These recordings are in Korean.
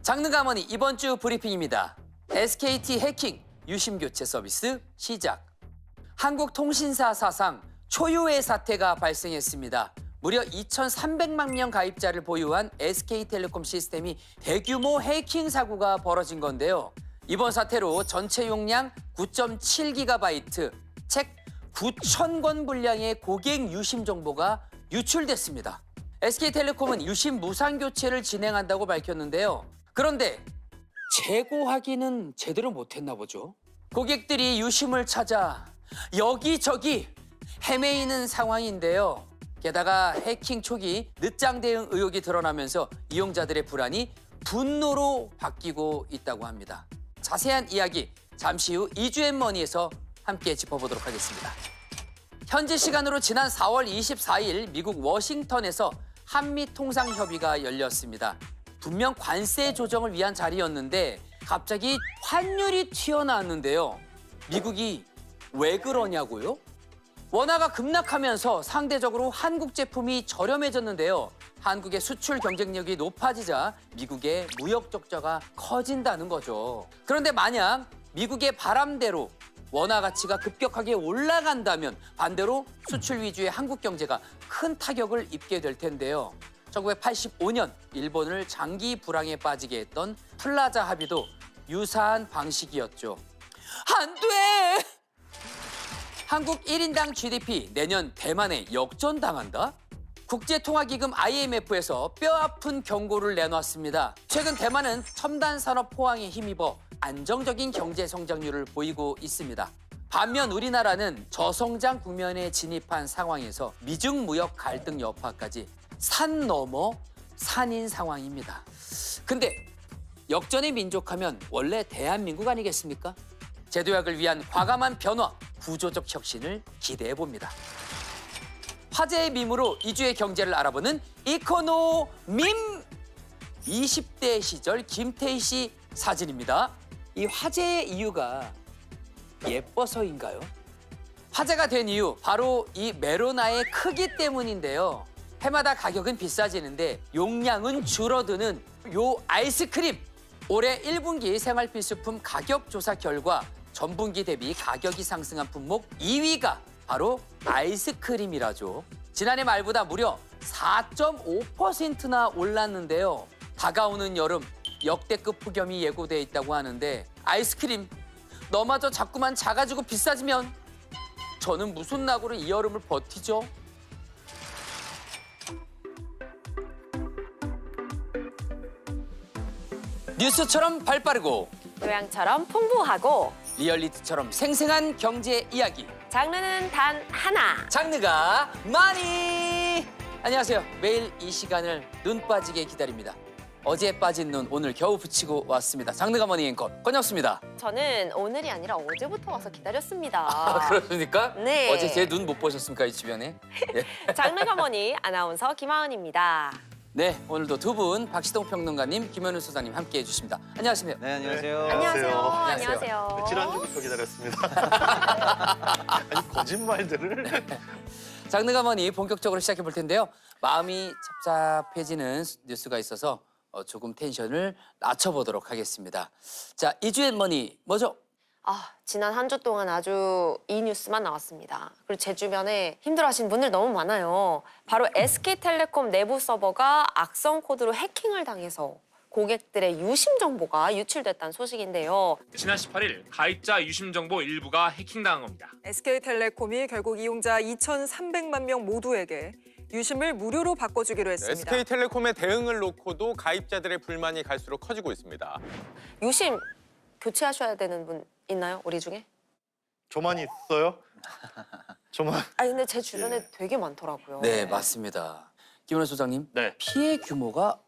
장르가머니 이번 주 브리핑입니다. SKT 해킹 유심 교체 서비스 시작. 한국통신사 사상 초유의 사태가 발생했습니다. 무려 2,300만 명 가입자를 보유한 SK텔레콤 시스템이 대규모 해킹 사고가 벌어진 건데요. 이번 사태로 전체 용량 9.7GB, 책 9,000권 분량의 고객 유심 정보가 유출됐습니다. SK텔레콤은 유심 무상 교체를 진행한다고 밝혔는데요. 그런데 재고 확인은 제대로 못했나 보죠. 고객들이 유심을 찾아 여기저기 헤매이는 상황인데요. 게다가 해킹 초기 늦장 대응 의혹이 드러나면서 이용자들의 불안이 분노로 바뀌고 있다고 합니다. 자세한 이야기 잠시 후 이주앤머니에서 함께 짚어보도록 하겠습니다. 현지 시간으로 지난 4월 24일 미국 워싱턴에서 한미통상협의가 열렸습니다. 분명 관세 조정을 위한 자리였는데 갑자기 환율이 튀어나왔는데요. 미국이 왜 그러냐고요? 원화가 급락하면서 상대적으로 한국 제품이 저렴해졌는데요. 한국의 수출 경쟁력이 높아지자 미국의 무역 적자가 커진다는 거죠. 그런데 만약 미국의 바람대로 원화 가치가 급격하게 올라간다면 반대로 수출 위주의 한국 경제가 큰 타격을 입게 될 텐데요. 1985년 일본을 장기 불황에 빠지게 했던 플라자 합의도 유사한 방식이었죠. 안 돼! 한국 1인당 GDP 내년 대만에 역전당한다? 국제통화기금 IMF에서 뼈아픈 경고를 내놨습니다. 최근 대만은 첨단 산업 포항에 힘입어 안정적인 경제 성장률을 보이고 있습니다. 반면 우리나라는 저성장 국면에 진입한 상황에서 미중 무역 갈등 여파까지 산 넘어 산인 상황입니다. 근데 역전의 민족하면 원래 대한민국 아니겠습니까? 제도약을 위한 과감한 변화, 구조적 혁신을 기대해 봅니다. 화제의 밈으로 이주의 경제를 알아보는 이코노밈! 20대 시절 김태희 씨 사진입니다. 이 화제의 이유가 예뻐서인가요? 화제가 된 이유, 바로 이 메로나의 크기 때문인데요. 해마다 가격은 비싸지는데 용량은 줄어드는 요 아이스크림. 올해 1분기 생활필수품 가격 조사 결과 전분기 대비 가격이 상승한 품목 2위가 바로 아이스크림이라죠. 지난해 말보다 무려 4.5%나 올랐는데요. 다가오는 여름 역대급 폭염이 예고돼 있다고 하는데 아이스크림 너마저 자꾸만 작아지고 비싸지면 저는 무슨 낙으로 이 여름을 버티죠? 뉴스처럼 발빠르고 교양처럼 풍부하고 리얼리티처럼 생생한 경제 이야기. 장르는 단 하나. 장르가 많이. 안녕하세요. 매일 이 시간을 눈 빠지게 기다립니다. 어제 빠진 눈 오늘 겨우 붙이고 왔습니다. 장르가머니 앵커 권혁수입니다. 저는 오늘이 아니라 어제부터 와서 기다렸습니다. 그렇습니까? 네. 어제 제 눈 못 보셨습니까? 이 주변에? 예. 장르가머니 아나운서 김하은입니다. 네, 오늘도 두 분 박시동 평론가님, 김현우 소장님 함께해 주십니다. 안녕하십니까? 네, 안녕하세요. 네, 안녕하세요. 안녕하세요. 안녕하세요. 네, 지난주부터 기다렸습니다. 아니, 거짓말들을. 장르가머니 본격적으로 시작해 볼 텐데요. 마음이 찹찹해지는 뉴스가 있어서 조금 텐션을 낮춰보도록 하겠습니다. 자, 이주앤머니 뭐죠? 지난 한 주 동안 아주 이 뉴스만 나왔습니다. 그리고 제 주변에 힘들어하시는 분들 너무 많아요. 바로 SK텔레콤 내부 서버가 악성 코드로 해킹을 당해서 고객들의 유심 정보가 유출됐다는 소식인데요. 지난 18일 가입자 유심 정보 일부가 해킹당한 겁니다. SK텔레콤이 결국 이용자 2,300만 명 모두에게 유심을 무료로 바꿔주기로 했습니다. SK텔레콤의 대응을 놓고도 가입자들의 불만이 갈수록 커지고 있습니다. 유심 교체하셔야 되는 분 있나요? 우리 중에? 저만 있어요? 저만. 근데 제 주변에 되게 많더라고요. 네, 맞습니다. 김현우 소장님, 네. 피해 규모가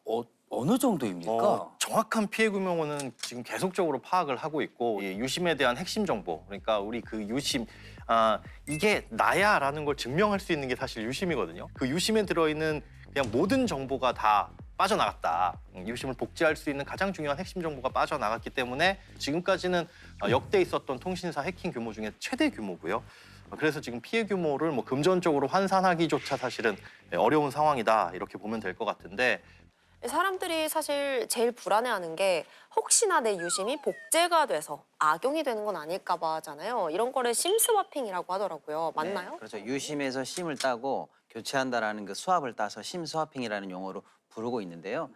어느 정도입니까? 정확한 피해 규모는 지금 계속적으로 파악을 하고 있고, 이 유심에 대한 핵심 정보, 그러니까 우리 그 유심, 이게 나야라는 걸 증명할 수 있는 게 사실 유심이거든요. 그 유심에 들어있는 그냥 모든 정보가 다 빠져나갔다. 유심을 복제할 수 있는 가장 중요한 핵심 정보가 빠져나갔기 때문에 지금까지는 역대 있었던 통신사 해킹 규모 중에 최대 규모고요. 그래서 지금 피해 규모를 뭐 금전적으로 환산하기조차 사실은 어려운 상황이다 이렇게 보면 될 것 같은데 사람들이 사실 제일 불안해하는 게 혹시나 내 유심이 복제가 돼서 악용이 되는 건 아닐까 봐잖아요. 이런 거를 심스와핑이라고 하더라고요. 맞나요? 네, 그렇죠. 유심에서 심을 따고 교체한다라는 그 수압을 따서 심스와핑이라는 용어로 부르고 있는데요.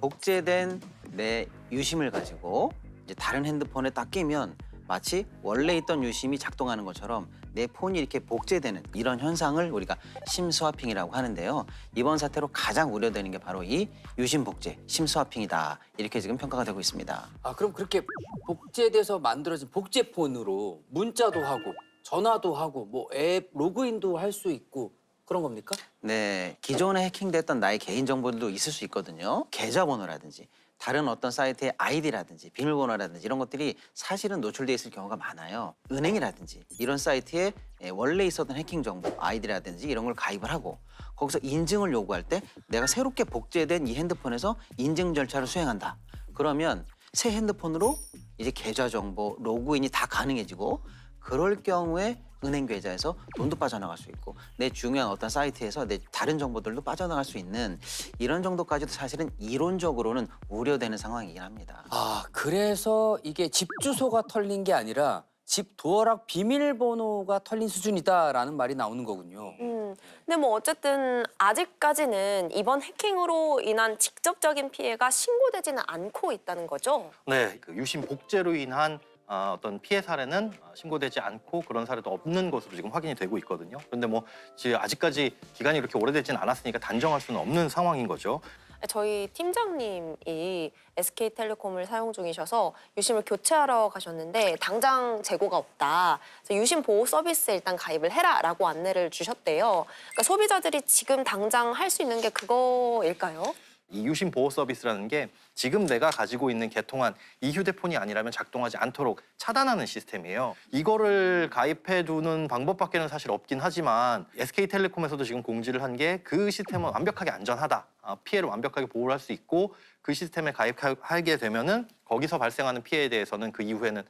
복제된 내 유심을 가지고 이제 다른 핸드폰에 딱 끼면 마치 원래 있던 유심이 작동하는 것처럼 내 폰이 이렇게 복제되는 이런 현상을 우리가 심스와핑이라고 하는데요. 이번 사태로 가장 우려되는 게 바로 이 유심 복제, 심스와핑이다. 이렇게 지금 평가가 되고 있습니다. 아, 그럼 그렇게 복제돼서 만들어진 복제폰으로 문자도 하고 전화도 하고 뭐 앱 로그인도 할 수 있고 그런 겁니까? 네, 기존에 해킹됐던 나의 개인정보들도 있을 수 있거든요. 계좌번호라든지 다른 어떤 사이트의 아이디라든지 비밀번호라든지 이런 것들이 사실은 노출돼 있을 경우가 많아요. 은행이라든지 이런 사이트에 원래 있었던 해킹 정보, 아이디라든지 이런 걸 가입을 하고 거기서 인증을 요구할 때 내가 새롭게 복제된 이 핸드폰에서 인증 절차를 수행한다. 그러면 새 핸드폰으로 이제 계좌 정보, 로그인이 다 가능해지고 그럴 경우에 은행 계좌에서 돈도 빠져나갈 수 있고 내 중요한 어떤 사이트에서 내 다른 정보들도 빠져나갈 수 있는 이런 정도까지도 사실은 이론적으로는 우려되는 상황이긴 합니다. 아, 그래서 이게 집 주소가 털린 게 아니라 집 도어락 비밀번호가 털린 수준이다라는 말이 나오는 거군요. 근데 뭐 어쨌든 아직까지는 이번 해킹으로 인한 직접적인 피해가 신고되지는 않고 있다는 거죠? 네, 그 유심 복제로 인한 어떤 피해 사례는 신고되지 않고 그런 사례도 없는 것으로 지금 확인이 되고 있거든요. 그런데 뭐 지금 아직까지 기간이 그렇게 오래되지는 않았으니까 단정할 수는 없는 상황인 거죠. 저희 팀장님이 SK텔레콤을 사용 중이셔서 유심을 교체하러 가셨는데 당장 재고가 없다. 그래서 유심 보호 서비스에 일단 가입을 해라라고 안내를 주셨대요. 그러니까 소비자들이 지금 당장 할 수 있는 게 그거일까요? 이 유심 보호 서비스라는 게 지금 내가 가지고 있는 개통한 이 휴대폰이 아니라면 작동하지 않도록 차단하는 시스템이에요. 이거를 가입해 두는 방법밖에는 사실 없긴 하지만 SK텔레콤에서도 지금 공지를 한 게 그 시스템은 완벽하게 안전하다. 피해를 완벽하게 보호를 할 수 있고 그 시스템에 가입하게 되면은 거기서 발생하는 피해에 대해서는 그 이후에는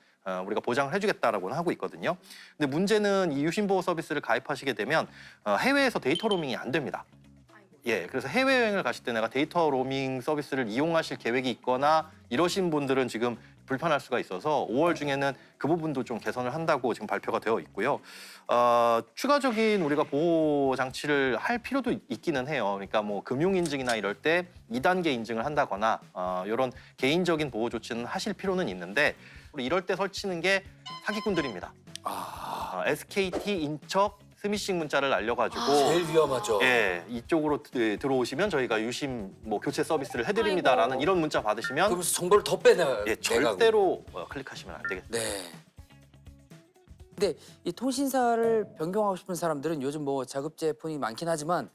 우리가 보장을 해주겠다라고는 하고 있거든요. 근데 문제는 이 유심 보호 서비스를 가입하시게 되면 해외에서 데이터 로밍이 안 됩니다. 예, 그래서 해외여행을 가실 때 내가 데이터 로밍 서비스를 이용하실 계획이 있거나 이러신 분들은 지금 불편할 수가 있어서 5월 중에는 그 부분도 좀 개선을 한다고 지금 발표가 되어 있고요. 추가적인 우리가 보호 장치를 할 필요도 있기는 해요. 그러니까 뭐 금융인증이나 이럴 때 2단계 인증을 한다거나 이런 개인적인 보호 조치는 하실 필요는 있는데 이럴 때 설치는 게 사기꾼들입니다. SKT 인척 스미싱 문자를 날려가지고 제일 위험하죠. 예, 이쪽으로 들어오시면 저희가 유심 뭐 교체 서비스를 해드립니다라는 이런 문자 받으시면 그러면서 정보를 더 빼내. 예, 절대로 클릭하시면 안 되겠습니다. 네. 근데 이 통신사를 변경하고 싶은 사람들은 요즘 뭐 자급제 폰이 많긴 하지만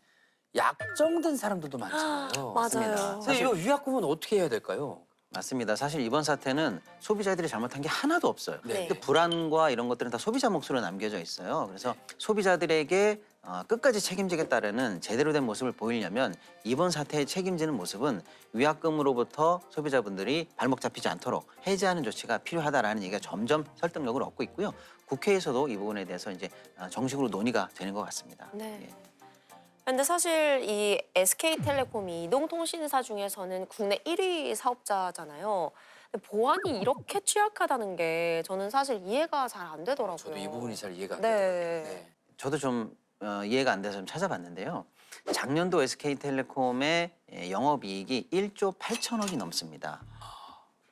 약정된 사람들도 많잖아요. 맞아요. 근데 이거 위약금은 어떻게 해야 될까요? 맞습니다. 사실 이번 사태는 소비자들이 잘못한 게 하나도 없어요. 네. 그 불안과 이런 것들은 다 소비자 몫으로 남겨져 있어요. 그래서 소비자들에게 끝까지 책임지겠다라는 제대로 된 모습을 보이려면 이번 사태에 책임지는 모습은 위약금으로부터 소비자분들이 발목 잡히지 않도록 해제하는 조치가 필요하다라는 얘기가 점점 설득력을 얻고 있고요. 국회에서도 이 부분에 대해서 이제 정식으로 논의가 되는 것 같습니다. 네. 예. 근데 사실 이 SK텔레콤이 이동통신사 중에서는 국내 1위 사업자잖아요. 근데 보안이 이렇게 취약하다는 게 저는 사실 이해가 잘 안 되더라고요. 저도 이 부분이 잘 이해가 안 네. 돼요. 네. 저도 좀 이해가 안 돼서 좀 찾아봤는데요. 작년도 SK텔레콤의 영업이익이 1조 8천억이 넘습니다.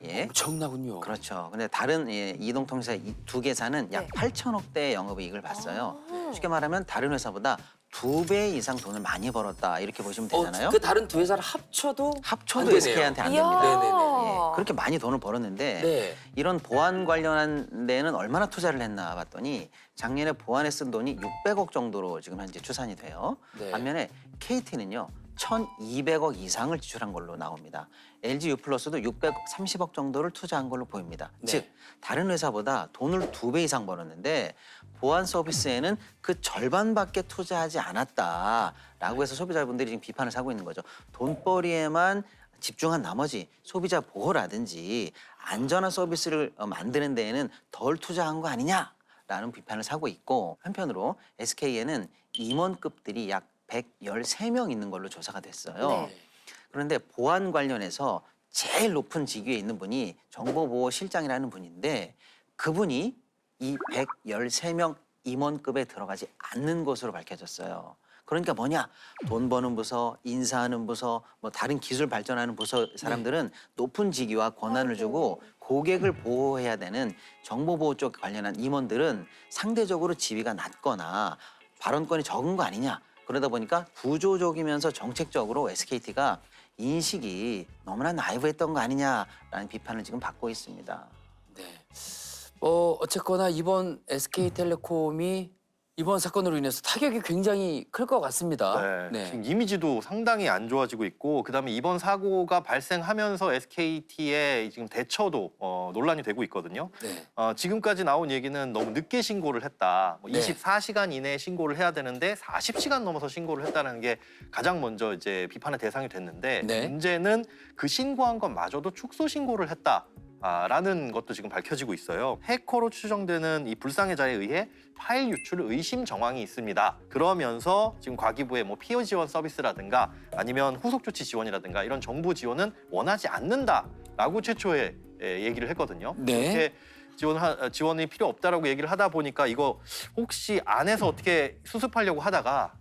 예. 엄청나군요. 그렇죠. 근데 다른 이동통신사 두 개사는 약 네. 8천억대의 영업이익을 봤어요. 쉽게 말하면 다른 회사보다 2배 이상 돈을 많이 벌었다 이렇게 보시면 되잖아요. 그 다른 두 회사를 합쳐도 안 합쳐도 되네요. SK한테 안 이야. 됩니다. 네네네. 예, 그렇게 많이 돈을 벌었는데 네. 이런 보안 관련한 데는 얼마나 투자를 했나 봤더니 작년에 보안에 쓴 돈이 600억 정도로 지금 현재 추산이 돼요. 네. 반면에 KT는요 1,200억 이상을 지출한 걸로 나옵니다. LG U+도 630억 정도를 투자한 걸로 보입니다. 네. 즉 다른 회사보다 돈을 2배 이상 벌었는데 보안 서비스에는 그 절반밖에 투자하지 않았다라고 해서 소비자분들이 지금 비판을 사고 있는 거죠. 돈벌이에만 집중한 나머지 소비자 보호라든지 안전한 서비스를 만드는 데에는 덜 투자한 거 아니냐라는 비판을 사고 있고 한편으로 SK에는 임원급들이 약 113명 있는 걸로 조사가 됐어요. 네. 그런데 보안 관련해서 제일 높은 직위에 있는 분이 정보보호실장이라는 분인데 그분이 이 113명 임원급에 들어가지 않는 것으로 밝혀졌어요. 그러니까 뭐냐? 돈 버는 부서, 인사하는 부서, 뭐 다른 기술 발전하는 부서 사람들은 높은 직위와 권한을 주고 고객을 보호해야 되는 정보보호 쪽 관련한 임원들은 상대적으로 지위가 낮거나 발언권이 적은 거 아니냐. 그러다 보니까 구조적이면서 정책적으로 SKT가 인식이 너무나 나이브했던 거 아니냐라는 비판을 지금 받고 있습니다. 네. 어쨌거나 이번 SK텔레콤이 이번 사건으로 인해서 타격이 굉장히 클 것 같습니다. 네. 지금 이미지도 상당히 안 좋아지고 있고 그다음에 이번 사고가 발생하면서 SKT의 지금 대처도 논란이 되고 있거든요. 네. 지금까지 나온 얘기는 너무 늦게 신고를 했다. 네. 24시간 이내에 신고를 해야 되는데 40시간 넘어서 신고를 했다는 게 가장 먼저 이제 비판의 대상이 됐는데 네. 문제는 그 신고한 것마저도 축소 신고를 했다. 라는 것도 지금 밝혀지고 있어요. 해커로 추정되는 이 불상해자에 의해 파일 유출 의심 정황이 있습니다. 그러면서 지금 과기부의 뭐 피해 지원 서비스라든가 아니면 후속 조치 지원이라든가 이런 정부 지원은 원하지 않는다라고 최초에 얘기를 했거든요. 네. 이렇게 지원이 필요 없다라고 얘기를 하다 보니까 이거 혹시 안에서 어떻게 수습하려고 하다가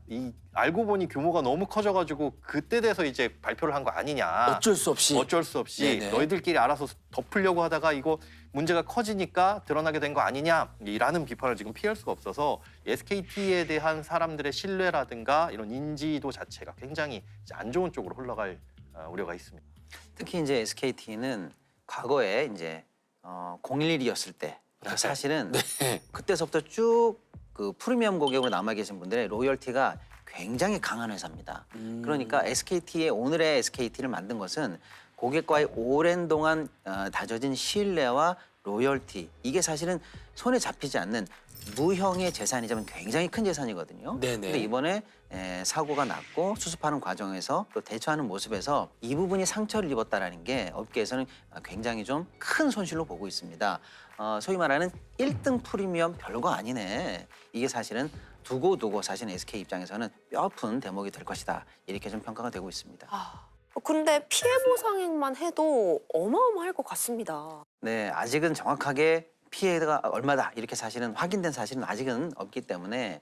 알고 보니 규모가 너무 커져가지고 그때 돼서 이제 발표를 한 거 아니냐. 어쩔 수 없이. 어쩔 수 없이 너희들끼리 알아서 덮으려고 하다가 이거 문제가 커지니까 드러나게 된 거 아니냐라는 비판을 지금 피할 수가 없어서 SKT에 대한 사람들의 신뢰라든가 이런 인지도 자체가 굉장히 이제 안 좋은 쪽으로 흘러갈 우려가 있습니다. 특히 이제 SKT는 과거에 이제 011이었을 때 사실은 그때서부터 쭉 그 프리미엄 고객으로 남아 계신 분들의 로열티가 굉장히 강한 회사입니다. 그러니까 SKT의 오늘의 SKT를 만든 것은 고객과의 오랜 동안 다져진 신뢰와 로열티 이게 사실은 손에 잡히지 않는 무형의 재산이자면 굉장히 큰 재산이거든요. 네네. 근데 이번에 사고가 났고 수습하는 과정에서 또 대처하는 모습에서 이 부분이 상처를 입었다라는 게 업계에서는 굉장히 좀 큰 손실로 보고 있습니다. 소위 말하는 1등 프리미엄 별거 아니네. 이게 사실은 두고 사실은 SK 입장에서는 뼈아픈 대목이 될 것이다. 이렇게 좀 평가가 되고 있습니다. 근데 피해 보상액만 해도 어마어마할 것 같습니다. 네, 아직은 정확하게 피해가 얼마다 이렇게 사실은 확인된 사실은 아직은 없기 때문에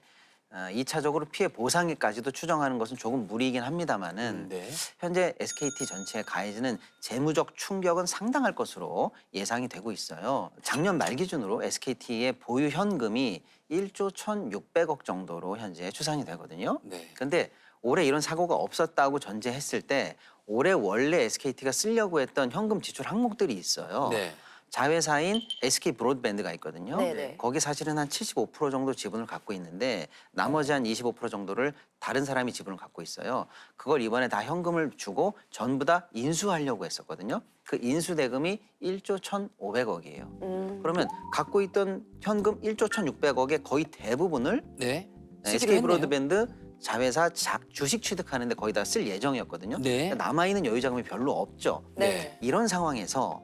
2차적으로 피해 보상액까지도 추정하는 것은 조금 무리이긴 합니다만은 네. 현재 SKT 전체에 가해지는 재무적 충격은 상당할 것으로 예상이 되고 있어요. 작년 말 기준으로 SKT의 보유 현금이 1조 1,600억 정도로 현재 추산이 되거든요. 네. 근데 올해 이런 사고가 없었다고 전제했을 때 올해 원래 SKT가 쓰려고 했던 현금 지출 항목들이 있어요. 네. 자회사인 SK 브로드밴드가 있거든요. 네네. 거기 사실은 한 75% 정도 지분을 갖고 있는데 나머지 한 25% 정도를 다른 사람이 지분을 갖고 있어요. 그걸 이번에 다 현금을 주고 전부 다 인수하려고 했었거든요. 그 인수 대금이 1조 1,500억이에요. 그러면 갖고 있던 현금 1조 1,600억의 거의 대부분을 네. 쓰기로 SK 했네요. 브로드밴드 자회사 주식 취득하는데 거의 다 쓸 예정이었거든요. 네. 그러니까 남아있는 여유 자금이 별로 없죠. 네. 이런 상황에서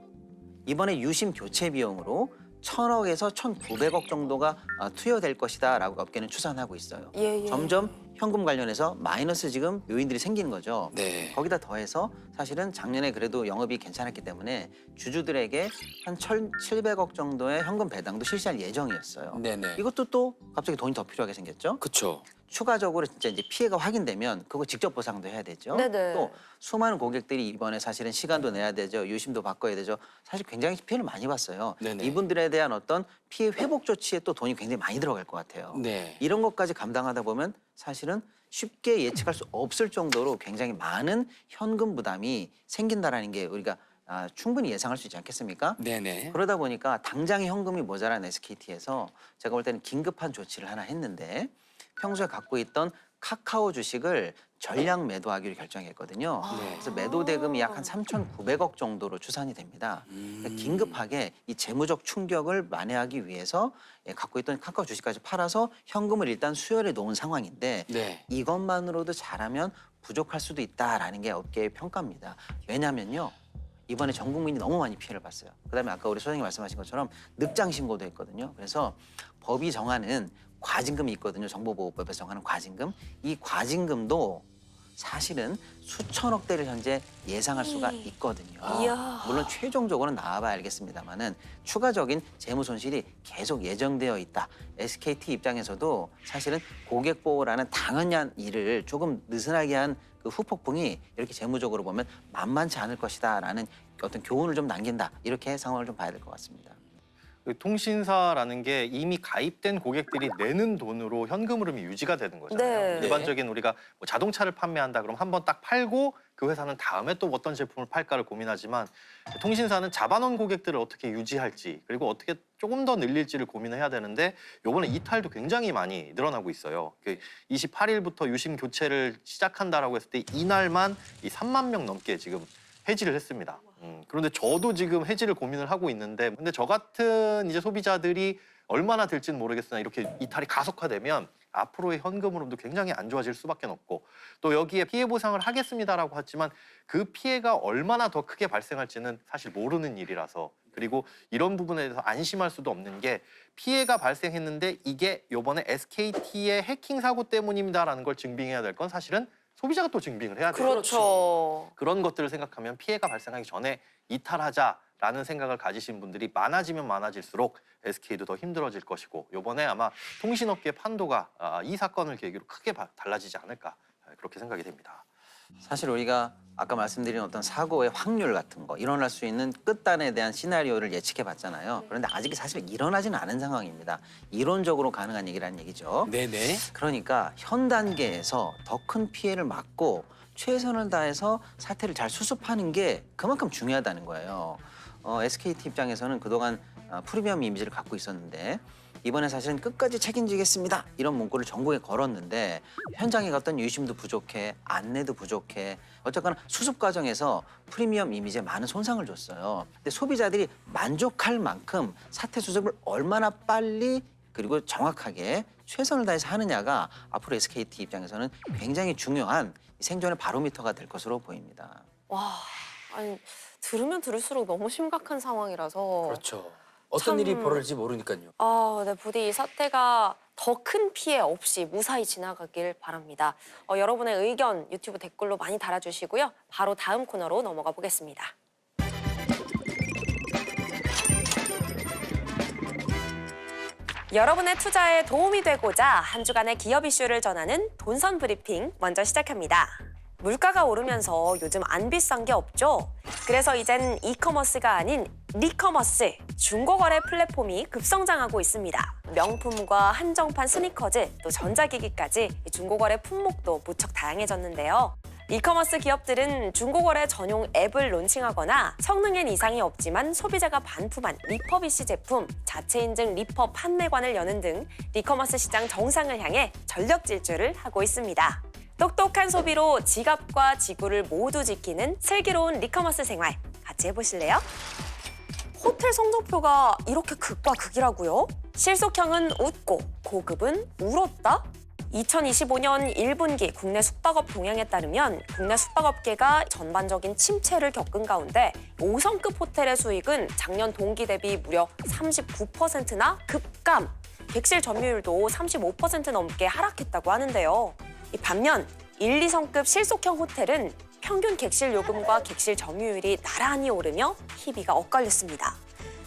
이번에 유심 교체 비용으로 1,000억에서 1,900억 정도가 투여될 것이다라고 업계는 추산하고 있어요. 예. 점점 현금 관련해서 마이너스 지금 요인들이 생기는 거죠. 네. 거기다 더해서 사실은 작년에 그래도 영업이 괜찮았기 때문에 주주들에게 한 1,700억 정도의 현금 배당도 실시할 예정이었어요. 네네. 이것도 또 갑자기 돈이 더 필요하게 생겼죠. 그렇죠. 추가적으로 진짜 이제 피해가 확인되면 그거 직접 보상도 해야 되죠. 네네. 또 수많은 고객들이 이번에 사실은 시간도 내야 되죠. 유심도 바꿔야 되죠. 사실 굉장히 피해를 많이 봤어요. 네네. 이분들에 대한 어떤 피해 회복 조치에 또 돈이 굉장히 많이 들어갈 것 같아요. 네. 이런 것까지 감당하다 보면 사실은 쉽게 예측할 수 없을 정도로 굉장히 많은 현금 부담이 생긴다라는 게 우리가 충분히 예상할 수 있지 않겠습니까? 네네. 그러다 보니까 당장에 현금이 모자란 SKT에서 제가 볼 때는 긴급한 조치를 하나 했는데 평소에 갖고 있던 카카오 주식을 전량 매도하기로 결정했거든요. 그래서 매도 대금이 약 한 3,900억 정도로 추산이 됩니다. 그러니까 긴급하게 이 재무적 충격을 만회하기 위해서 갖고 있던 카카오 주식까지 팔아서 현금을 일단 수혈해 놓은 상황인데 네. 이것만으로도 잘하면 부족할 수도 있다라는 게 업계의 평가입니다. 왜냐면요. 이번에 전 국민이 너무 많이 피해를 봤어요. 그다음에 아까 우리 소장님 말씀하신 것처럼 늑장 신고도 했거든요. 그래서 법이 정하는 과징금이 있거든요. 정보보호법에서 정하는 과징금. 이 과징금도 사실은 수천억 대를 현재 예상할 수가 있거든요. 이야. 물론 최종적으로는 나와봐야 알겠습니다만은 추가적인 재무 손실이 계속 예정되어 있다. SKT 입장에서도 사실은 고객 보호라는 당연한 일을 조금 느슨하게 한 그 후폭풍이 이렇게 재무적으로 보면 만만치 않을 것이다라는 어떤 교훈을 좀 남긴다. 이렇게 상황을 좀 봐야 될 것 같습니다. 그 통신사라는 게 이미 가입된 고객들이 내는 돈으로 현금 흐름이 유지가 되는 거잖아요. 네. 일반적인 우리가 뭐 자동차를 판매한다 그럼 한번 딱 팔고 그 회사는 다음에 또 어떤 제품을 팔까를 고민하지만 통신사는 잡아놓은 고객들을 어떻게 유지할지 그리고 어떻게 조금 더 늘릴지를 고민해야 되는데 요번에 이탈도 굉장히 많이 늘어나고 있어요. 28일부터 유심 교체를 시작한다라고 했을 때 이날만 이 3만 명 넘게 지금 해지를 했습니다. 그런데 저도 지금 해지를 고민을 하고 있는데 근데 저 같은 이제 소비자들이 얼마나 될지는 모르겠으나 이렇게 이탈이 가속화되면 앞으로의 현금 흐름도 굉장히 안 좋아질 수밖에 없고 또 여기에 피해 보상을 하겠습니다라고 했지만 그 피해가 얼마나 더 크게 발생할지는 사실 모르는 일이라서 그리고 이런 부분에 대해서 안심할 수도 없는 게 피해가 발생했는데 이게 요번에 SKT의 해킹 사고 때문입니다라는 걸 증빙해야 될 건 사실은 소비자가 또 증빙을 해야 돼요. 그렇죠. 그런 것들을 생각하면 피해가 발생하기 전에 이탈하자라는 생각을 가지신 분들이 많아지면 많아질수록 SK도 더 힘들어질 것이고 이번에 아마 통신업계 판도가 이 사건을 계기로 크게 달라지지 않을까 그렇게 생각이 됩니다. 사실 우리가 아까 말씀드린 어떤 사고의 확률 같은 거 일어날 수 있는 끝단에 대한 시나리오를 예측해 봤잖아요. 그런데 아직 사실 일어나지는 않은 상황입니다. 이론적으로 가능한 얘기라는 얘기죠. 네네. 그러니까 현 단계에서 더 큰 피해를 막고 최선을 다해서 사태를 잘 수습하는 게 그만큼 중요하다는 거예요. SKT 입장에서는 그동안 프리미엄 이미지를 갖고 있었는데 이번에 사실은 끝까지 책임지겠습니다. 이런 문구를 정부에 걸었는데 현장에 갔던 유심도 부족해, 안내도 부족해. 어쨌거나 수습 과정에서 프리미엄 이미지에 많은 손상을 줬어요. 근데 소비자들이 만족할 만큼 사태 수습을 얼마나 빨리 그리고 정확하게 최선을 다해서 하느냐가 앞으로 SKT 입장에서는 굉장히 중요한 생존의 바로미터가 될 것으로 보입니다. 와, 아니 들으면 들을수록 너무 심각한 상황이라서. 그렇죠. 어떤 참- 일이 벌어질지 모르니까요. 네, 부디 이 사태가 더 큰 피해 없이 무사히 지나가길 바랍니다. 여러분의 의견 유튜브 댓글로 많이 달아주시고요. 바로 다음 코너로 넘어가 보겠습니다. 여러분의 투자에 도움이 되고자 한 주간의 기업 이슈를 전하는 돈선 브리핑 먼저 시작합니다. 물가가 오르면서 요즘 안 비싼 게 없죠? 그래서 이젠 이커머스가 아닌 리커머스, 중고거래 플랫폼이 급성장하고 있습니다. 명품과 한정판 스니커즈, 또 전자기기까지 중고거래 품목도 무척 다양해졌는데요. 이커머스 기업들은 중고거래 전용 앱을 론칭하거나 성능엔 이상이 없지만 소비자가 반품한 리퍼비시 제품, 자체 인증 리퍼 판매관을 여는 등 리커머스 시장 정상을 향해 전력 질주를 하고 있습니다. 똑똑한 소비로 지갑과 지구를 모두 지키는 슬기로운 리커머스 생활 같이 해보실래요? 호텔 성적표가 이렇게 극과 극이라고요? 실속형은 웃고 고급은 울었다? 2025년 1분기 국내 숙박업 동향에 따르면 국내 숙박업계가 전반적인 침체를 겪은 가운데 5성급 호텔의 수익은 작년 동기 대비 무려 39%나 급감, 객실 점유율도 35% 넘게 하락했다고 하는데요. 반면 1, 2성급 실속형 호텔은 평균 객실 요금과 객실 점유율이 나란히 오르며 희비가 엇갈렸습니다.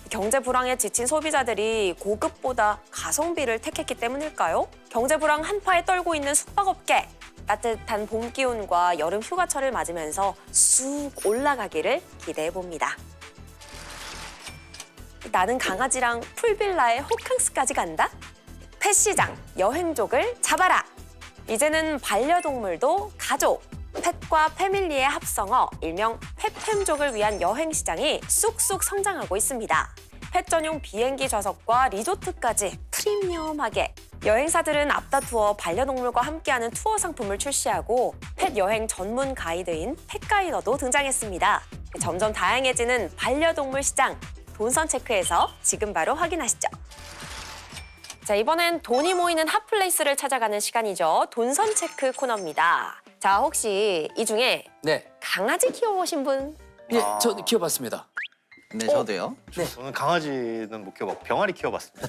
경제 불황에 지친 소비자들이 고급보다 가성비를 택했기 때문일까요? 경제 불황 한파에 떨고 있는 숙박업계, 따뜻한 봄 기운과 여름 휴가철을 맞으면서 쑥 올라가기를 기대해봅니다. 나는 강아지랑 풀빌라에 호캉스까지 간다? 펫시장, 여행족을 잡아라! 이제는 반려동물도 가족, 펫과 패밀리의 합성어, 일명 펫팸족을 위한 여행시장이 쑥쑥 성장하고 있습니다. 펫 전용 비행기 좌석과 리조트까지 프리미엄하게 여행사들은 앞다투어 반려동물과 함께하는 투어 상품을 출시하고 펫 여행 전문 가이드인 펫가이더도 등장했습니다. 점점 다양해지는 반려동물 시장, 돈선체크에서 지금 바로 확인하시죠. 자, 이번엔 돈이 모이는 핫플레이스를 찾아가는 시간이죠. 돈선체크 코너입니다. 자, 혹시 이 중에 네. 강아지 키워보신 분? 예, 저 키워봤습니다. 네, 저도요. 저는 강아지는 못 키워봤고 병아리 키워봤습니다.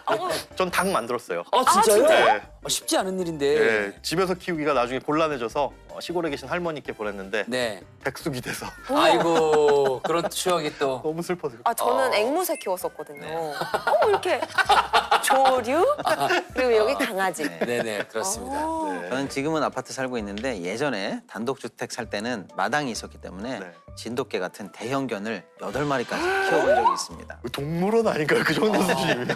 아이고. 전 닭 만들었어요. 진짜요? 네. 쉽지 않은 일인데. 네, 집에서 키우기가 나중에 곤란해져서 시골에 계신 할머니께 보냈는데 네. 백숙이 돼서 아이고 그런 추억이 또. 너무 슬퍼서. 저는 앵무새 키웠었거든요. 이렇게 조류? 그리고 여기 강아지. 네네 그렇습니다. 네. 저는 지금은 아파트 살고 있는데 예전에 단독주택 살 때는 마당이 있었기 때문에 네. 진돗개 같은 대형견을 8마리까지 키워본 적이 있습니다. 동물원 아닌가요? 그 정도 수준이면?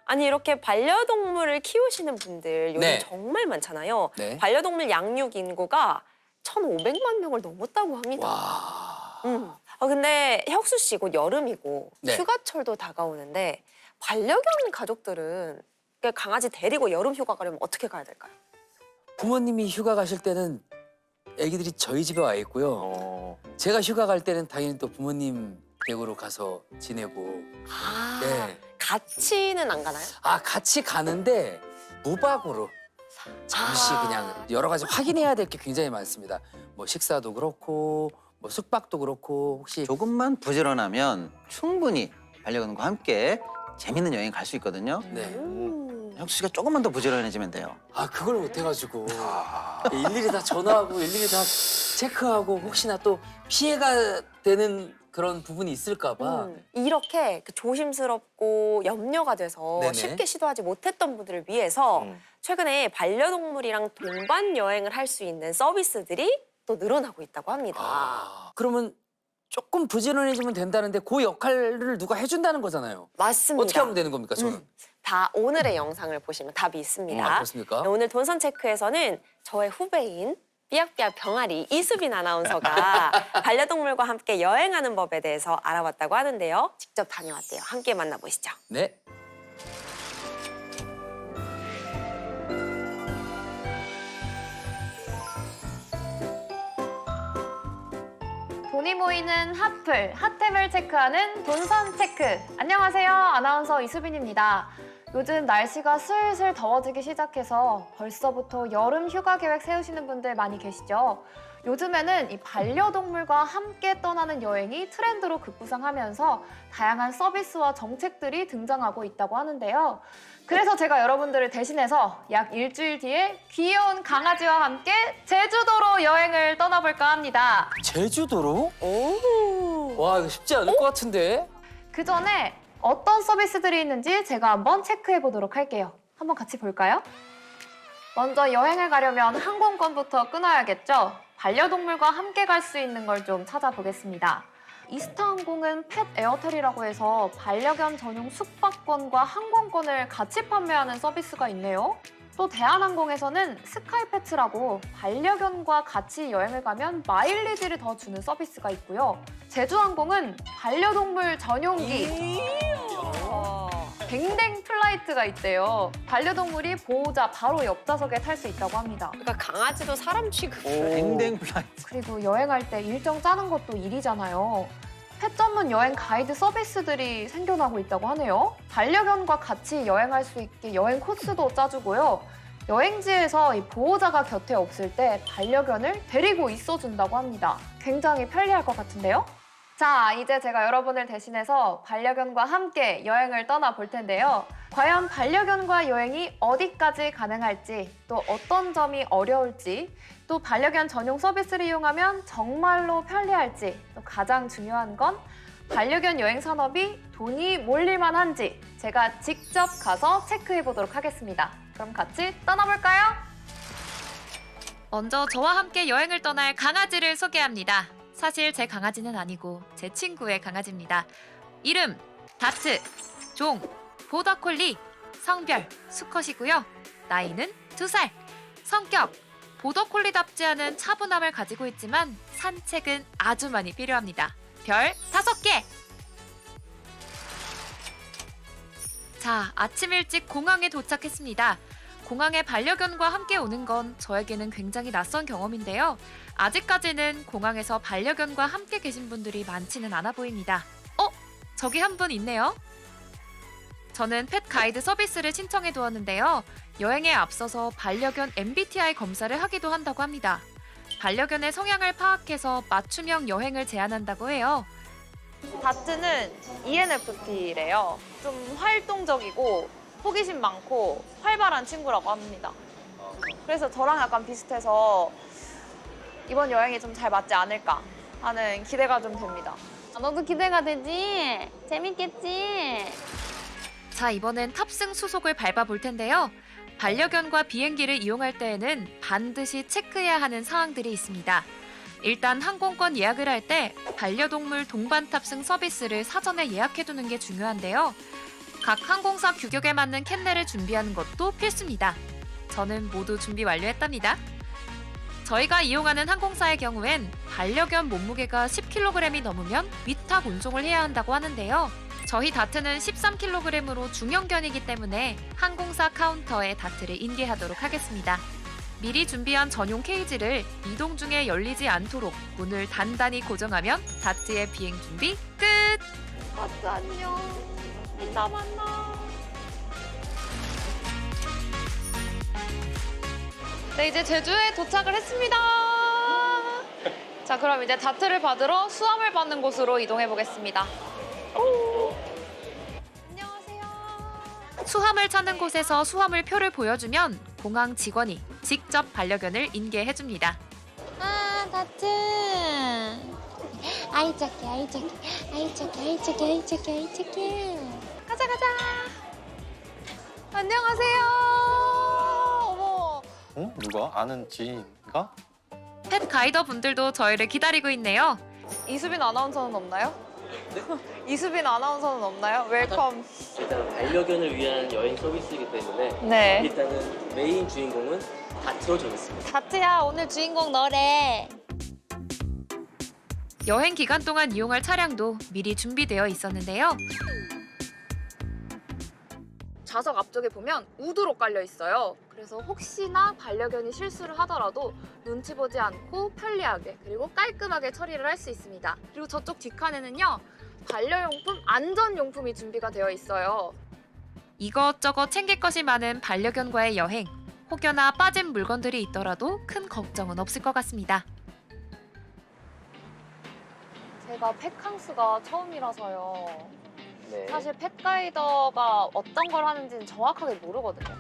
아니 이렇게 반려동물을 키우시는 분들 요즘 네. 정말 많잖아요. 네. 반려동물 양육 인구가 1,500만 명을 넘었다고 합니다. 와. 근데 혁수 씨 곧 여름이고 네. 휴가철도 다가오는데 반려견 가족들은 강아지 데리고 여름 휴가 가려면 어떻게 가야 될까요? 부모님이 휴가 가실 때는 아기들이 저희 집에 와 있고요. 제가 휴가 갈 때는 당연히 또 부모님 댁으로 가서 지내고. 네. 같이는 안 가나요? 같이 가는데 무박으로 잠시 그냥 여러 가지 확인해야 될 게 굉장히 많습니다. 뭐 식사도 그렇고 뭐 숙박도 그렇고 혹시 조금만 부지런하면 충분히 반려견과 함께 재밌는 여행 갈 수 있거든요. 네. 혁수 씨가 조금만 더 부지런해지면 돼요. 그걸 못 해가지고 일일이 다 전화하고 일일이 다 체크하고 혹시나 또 피해가 되는 그런 부분이 있을까 봐. 이렇게 조심스럽고 염려가 돼서 네네. 쉽게 시도하지 못했던 분들을 위해서 최근에 반려동물이랑 동반 여행을 할 수 있는 서비스들이 또 늘어나고 있다고 합니다. 그러면 조금 부지런해지면 된다는데 그 역할을 누가 해준다는 거잖아요. 맞습니다. 어떻게 하면 되는 겁니까, 저는? 다 오늘의 영상을 보시면 답이 있습니다. 그렇습니까? 오늘 돈선 체크에서는 저의 후배인 삐약삐약 병아리 이수빈 아나운서가 반려동물과 함께 여행하는 법에 대해서 알아봤다고 하는데요. 직접 다녀왔대요. 함께 만나보시죠. 네. 돈이 모이는 핫플, 핫템을 체크하는 돈선 체크. 안녕하세요. 아나운서 이수빈입니다. 요즘 날씨가 슬슬 더워지기 시작해서 벌써부터 여름 휴가 계획 세우시는 분들 많이 계시죠? 요즘에는 이 반려동물과 함께 떠나는 여행이 트렌드로 급부상하면서 다양한 서비스와 정책들이 등장하고 있다고 하는데요. 그래서 제가 여러분들을 대신해서 약 일주일 뒤에 귀여운 강아지와 함께 제주도로 여행을 떠나볼까 합니다. 제주도로? 오. 와, 이거 쉽지 않을 것 같은데? 그 전에 어떤 서비스들이 있는지 제가 한번 체크해 보도록 할게요. 한번 같이 볼까요? 먼저 여행을 가려면 항공권부터 끊어야겠죠? 반려동물과 함께 갈 수 있는 걸 좀 찾아보겠습니다. 이스타항공은 펫 에어텔이라고 해서 반려견 전용 숙박권과 항공권을 같이 판매하는 서비스가 있네요. 또 대한항공에서는 스카이패츠라고 반려견과 같이 여행을 가면 마일리지를 더 주는 서비스가 있고요. 제주항공은 반려동물 전용기 댕댕 플라이트가 있대요. 반려동물이 보호자 바로 옆좌석에 탈 수 있다고 합니다. 그러니까 강아지도 사람 취급. 댕댕 플라이트. 그리고 여행할 때 일정 짜는 것도 일이잖아요. 펫 전문 여행 가이드 서비스들이 생겨나고 있다고 하네요. 반려견과 같이 여행할 수 있게 여행 코스도 짜주고요. 여행지에서 이 보호자가 곁에 없을 때 반려견을 데리고 있어준다고 합니다. 굉장히 편리할 것 같은데요? 자, 이제 제가 여러분을 대신해서 반려견과 함께 여행을 떠나볼 텐데요. 과연 반려견과 여행이 어디까지 가능할지, 또 어떤 점이 어려울지, 또 반려견 전용 서비스를 이용하면 정말로 편리할지, 또 가장 중요한 건 반려견 여행 산업이 돈이 몰릴만 한지 제가 직접 가서 체크해 보도록 하겠습니다. 그럼 같이 떠나볼까요? 먼저 저와 함께 여행을 떠날 강아지를 소개합니다. 사실 제 강아지는 아니고 제 친구의 강아지입니다. 이름 다트, 종 보더콜리, 성별 수컷이고요. 나이는 2살. 성격 보더콜리답지 않은 차분함을 가지고 있지만 산책은 아주 많이 필요합니다. 별 5개. 자, 아침 일찍 공항에 도착했습니다. 공항에 반려견과 함께 오는 건 저에게는 굉장히 낯선 경험인데요. 아직까지는 공항에서 반려견과 함께 계신 분들이 많지는 않아 보입니다. 저기 한 분 있네요. 저는 펫 가이드 서비스를 신청해 두었는데요. 여행에 앞서서 반려견 MBTI 검사를 하기도 한다고 합니다. 반려견의 성향을 파악해서 맞춤형 여행을 제안한다고 해요. 다트는 ENFP래요. 좀 활동적이고 호기심 많고 활발한 친구라고 합니다. 그래서 저랑 약간 비슷해서 이번 여행이 좀 잘 맞지 않을까 하는 기대가 좀 됩니다. 너도 기대가 되지? 재밌겠지? 자, 이번엔 탑승 수속을 밟아볼 텐데요. 반려견과 비행기를 이용할 때에는 반드시 체크해야 하는 사항들이 있습니다. 일단 항공권 예약을 할 때 반려동물 동반 탑승 서비스를 사전에 예약해두는 게 중요한데요. 각 항공사 규격에 맞는 캔넬을 준비하는 것도 필수입니다. 저는 모두 준비 완료했답니다. 저희가 이용하는 항공사의 경우엔 반려견 몸무게가 10kg이 넘으면 위탁 운송을 해야 한다고 하는데요. 저희 다트는 13kg으로 중형견이기 때문에 항공사 카운터에 다트를 인계하도록 하겠습니다. 미리 준비한 전용 케이지를 이동 중에 열리지 않도록 문을 단단히 고정하면 다트의 비행 준비 끝! 다트 안녕. 이따 만나. 네, 이제 제주에 도착을 했습니다. 자, 그럼 이제 다트를 받으러 수함을 받는 곳으로 이동해 보겠습니다. 수함을 찾는 곳에서 수화물 표를 보여주면 공항 직원이 직접 반려견을 인계해줍니다. 아, 다트. 아이 착해, 아이 착해, 아이 착해, 아이 착해, 아이 착해, 아이 착해. 가자, 가자. 안녕하세요. 어머. 어? 누가? 아는 지인가? 펫 가이더 분들도 저희를 기다리고 있네요. 이수빈 아나운서는 없나요? 이수빈 아나운서는 없나요? 웰컴. 일단 반려견을 위한 여행 서비스이기 때문에 네. 일단은 메인 주인공은 다트로 정했습니다. 다트야, 오늘 주인공 너래. 여행 기간 동안 이용할 차량도 미리 준비되어 있었는데요. 좌석 앞쪽에 보면 우드로 깔려 있어요. 그래서 혹시나 반려견이 실수를 하더라도 눈치 보지 않고 편리하게 그리고 깔끔하게 처리를 할 수 있습니다. 그리고 저쪽 뒷칸에는요. 반려용품, 안전용품이 준비가 되어 있어요. 이것저것 챙길 것이 많은 반려견과의 여행. 혹여나 빠진 물건들이 있더라도 큰 걱정은 없을 것 같습니다. 제가 펫캉스가 처음이라서요. 네. 사실 펫가이더가 어떤 걸 하는지는 정확하게 모르거든요.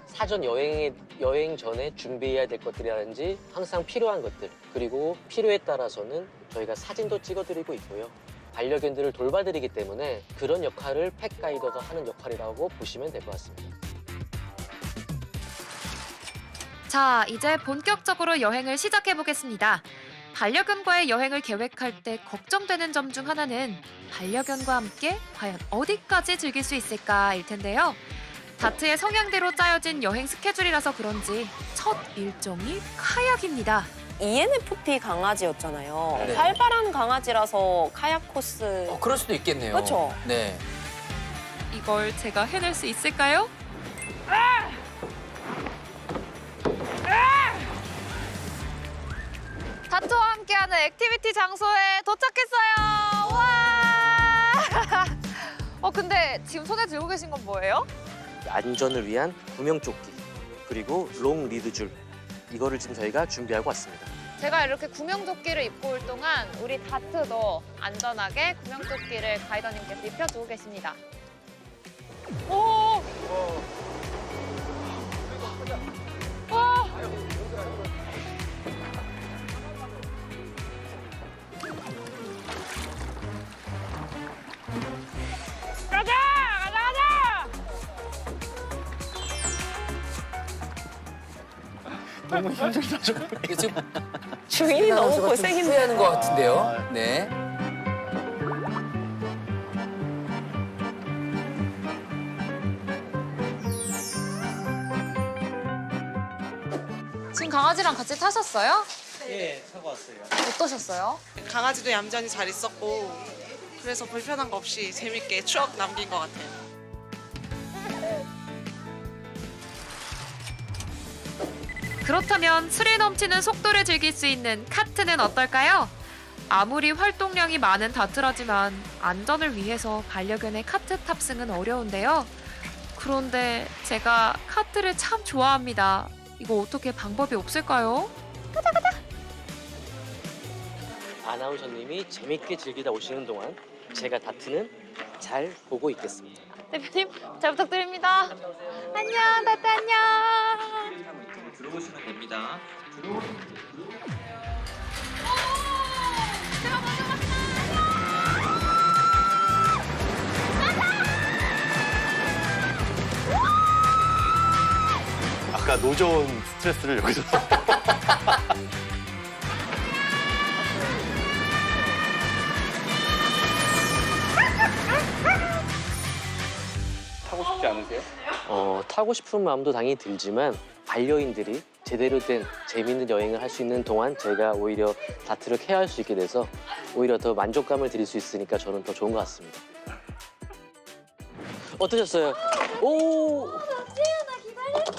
사전 여행 전에 준비해야 될 것들이라든지 항상 필요한 것들 그리고 필요에 따라서는 저희가 사진도 찍어드리고 있고요. 반려견들을 돌봐드리기 때문에 그런 역할을 펫가이더가 하는 역할이라고 보시면 될 것 같습니다. 자, 이제 본격적으로 여행을 시작해 보겠습니다. 반려견과의 여행을 계획할 때 걱정되는 점 중 하나는 반려견과 함께 과연 어디까지 즐길 수 있을까일 텐데요. 다트의 성향대로 짜여진 여행 스케줄이라서 그런지 첫 일정이 카약입니다. ENFP 강아지였잖아요. 네. 활발한 강아지라서 카약 코스. 그럴 수도 있겠네요. 그렇죠. 네. 이걸 제가 해낼 수 있을까요? 다트와 함께하는 액티비티 장소에 도착했어요. 와! 근데 지금 손에 들고 계신 건 뭐예요? 안전을 위한 구명조끼 그리고 롱 리드줄 이거를 지금 저희가 준비하고 왔습니다. 제가 이렇게 구명조끼를 입고 올 동안 우리 다트도 안전하게 구명조끼를 가이더님께서 입혀주고 계십니다. 오! 와! 가자! 가자! 가자! 너무 힘들다 좀. 이게 지금 주인이 너무 아나운서가 좀 고생인데. 후회하는 것 같은데요. 네. 지금 강아지랑 같이 타셨어요? 네, 타고 왔어요. 어떠셨어요? 강아지도 얌전히 잘 있었고 그래서 불편한 거 없이 재밌게 추억 남긴 것 같아요. 그렇다면 스릴 넘치는 속도를 즐길 수 있는 카트는 어떨까요? 아무리 활동량이 많은 다트라지만 안전을 위해서 반려견의 카트 탑승은 어려운데요. 그런데 제가 카트를 참 좋아합니다. 이거 어떻게 방법이 없을까요? 아나운서님이 재밌게 즐기다 오시는 동안 제가 다트는 잘 보고 있겠습니다. 대표님 잘 부탁드립니다. 안녕 다트 안녕. 들어보시면 됩니다. 아까 노져온 스트레스를 여기서 타고 싶지 않으세요? 타고 싶은 마음도 당연히 들지만 반려인들이 제대로 된 재미있는 여행을 할 수 있는 동안 제가 오히려 다트를 케어할 수 있게 돼서 오히려 더 만족감을 드릴 수 있으니까 저는 더 좋은 것 같습니다. 어떠셨어요? 오!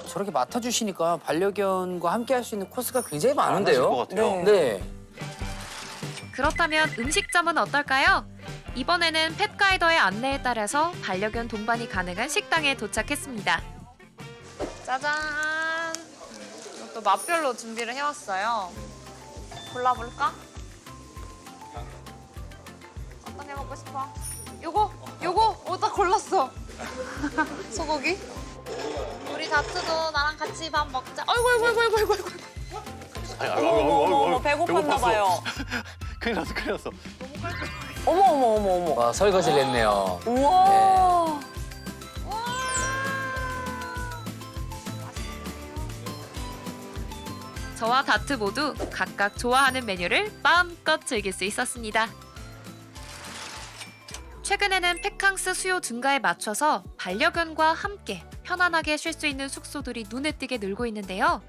저렇게 맡아주시니까 반려견과 함께 할 수 있는 코스가 굉장히 안 하실 많은데요. 것 같아요. 네. 그렇다면 음식점은 어떨까요? 이번에는 펫가이더의 안내에 따라서 반려견 동반이 가능한 식당에 도착했습니다. 짜잔! 이것도 맛별로 준비를 해왔어요. 골라볼까? 어떤 게 먹고 싶어? 요거! 딱 골랐어. 소고기? 우리 다트도 나랑 같이 밥 먹자. 아이고. 어머, 배고팠나 봐요. 큰일 났어. 어머. 와, 설거지를 했네요. 우와. 저와 다트 모두 각각 좋아하는 메뉴를 마음껏 즐길 수 있었습니다. 최근에는 페캉스 수요 증가에 맞춰서 반려견과 함께 편안하게 쉴 수 있는 숙소들이 눈에 띄게 늘고 있는데요.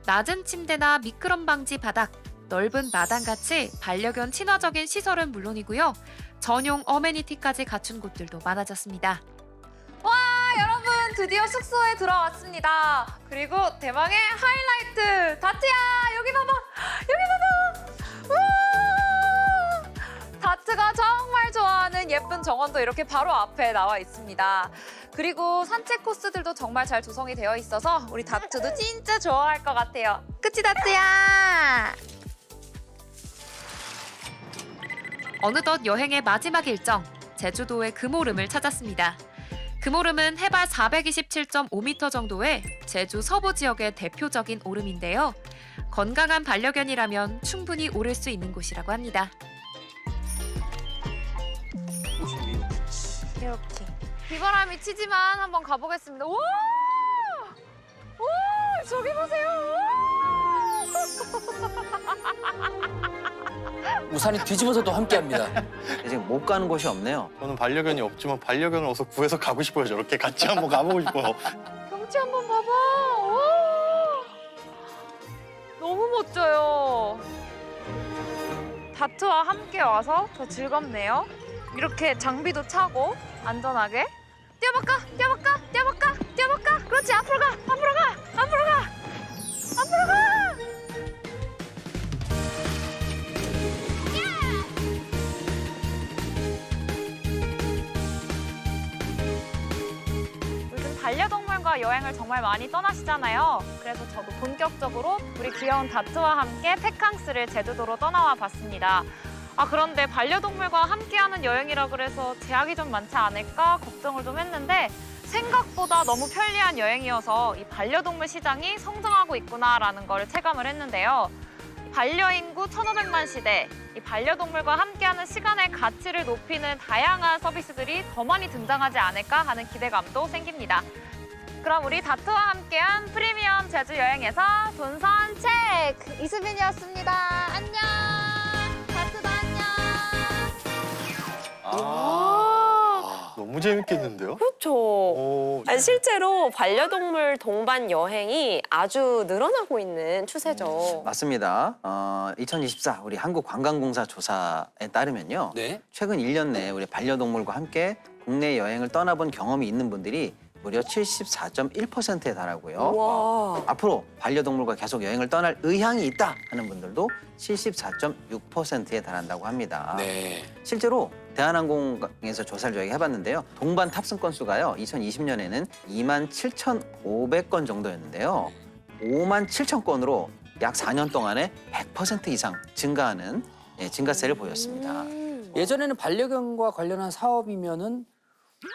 낮은 침대나 미끄럼 방지 바닥, 넓은 마당같이 반려견 친화적인 시설은 물론이고요. 전용 어메니티까지 갖춘 곳들도 많아졌습니다. 와, 여러분 드디어 숙소에 들어왔습니다. 그리고 대망의 하이라이트! 다트야, 여기 봐봐! 우와! 다트가 정말 좋아하는 예쁜 정원도 이렇게 바로 앞에 나와 있습니다. 그리고 산책 코스들도 정말 잘 조성이 되어 있어서 우리 다트도 진짜 좋아할 것 같아요. 그치, 다트야? 어느덧 여행의 마지막 일정, 제주도의 금오름을 찾았습니다. 금오름은 해발 427.5m 정도의 제주 서부 지역의 대표적인 오름인데요. 건강한 반려견이라면 충분히 오를 수 있는 곳이라고 합니다. 이렇게 비바람이 치지만 한번 가보겠습니다. 오! 저기 보세요. 우산이 뒤집어서도 함께합니다. 지금 못 가는 곳이 없네요. 저는 반려견이 없지만 반려견을 어서 구해서 가고 싶어요. 저렇게 같이 한번 가보고 싶어요. 경치 한번 봐봐. 너무 멋져요. 다트와 함께 와서 더 즐겁네요. 이렇게 장비도 차고 안전하게 뛰어볼까? 그렇지, 앞으로 가. 요즘 반려동물과 여행을 정말 많이 떠나시잖아요. 그래서 저도 본격적으로 우리 귀여운 다트와 함께 페캉스를 제주도로 떠나와 봤습니다. 그런데 반려동물과 함께하는 여행이라 그래서 제약이 좀 많지 않을까 걱정을 좀 했는데 생각보다 너무 편리한 여행이어서 이 반려동물 시장이 성장하고 있구나라는 걸 체감을 했는데요. 반려인구 1,500만 시대, 이 반려동물과 함께하는 시간의 가치를 높이는 다양한 서비스들이 더 많이 등장하지 않을까 하는 기대감도 생깁니다. 그럼 우리 다트와 함께한 프리미엄 제주 여행에서 본선 체크! 이수빈이었습니다. 안녕! 다트도 안녕! 너무 재밌겠는데요? 그렇죠. 아니, 실제로 반려동물 동반 여행이 아주 늘어나고 있는 추세죠. 맞습니다. 2024 우리 한국관광공사 조사에 따르면요. 네. 최근 1년 내에 우리 반려동물과 함께 국내 여행을 떠나본 경험이 있는 분들이 무려 74.1%에 달하고요. 와. 앞으로 반려동물과 계속 여행을 떠날 의향이 있다 하는 분들도 74.6%에 달한다고 합니다. 네. 실제로 대한항공에서 조사를 저희가 해봤는데요. 동반 탑승 건수가요. 2020년에는 27,500건 정도였는데요. 57,000건으로 약 4년 동안에 100% 이상 증가하는 증가세를 보였습니다. 예전에는 반려견과 관련한 사업이면은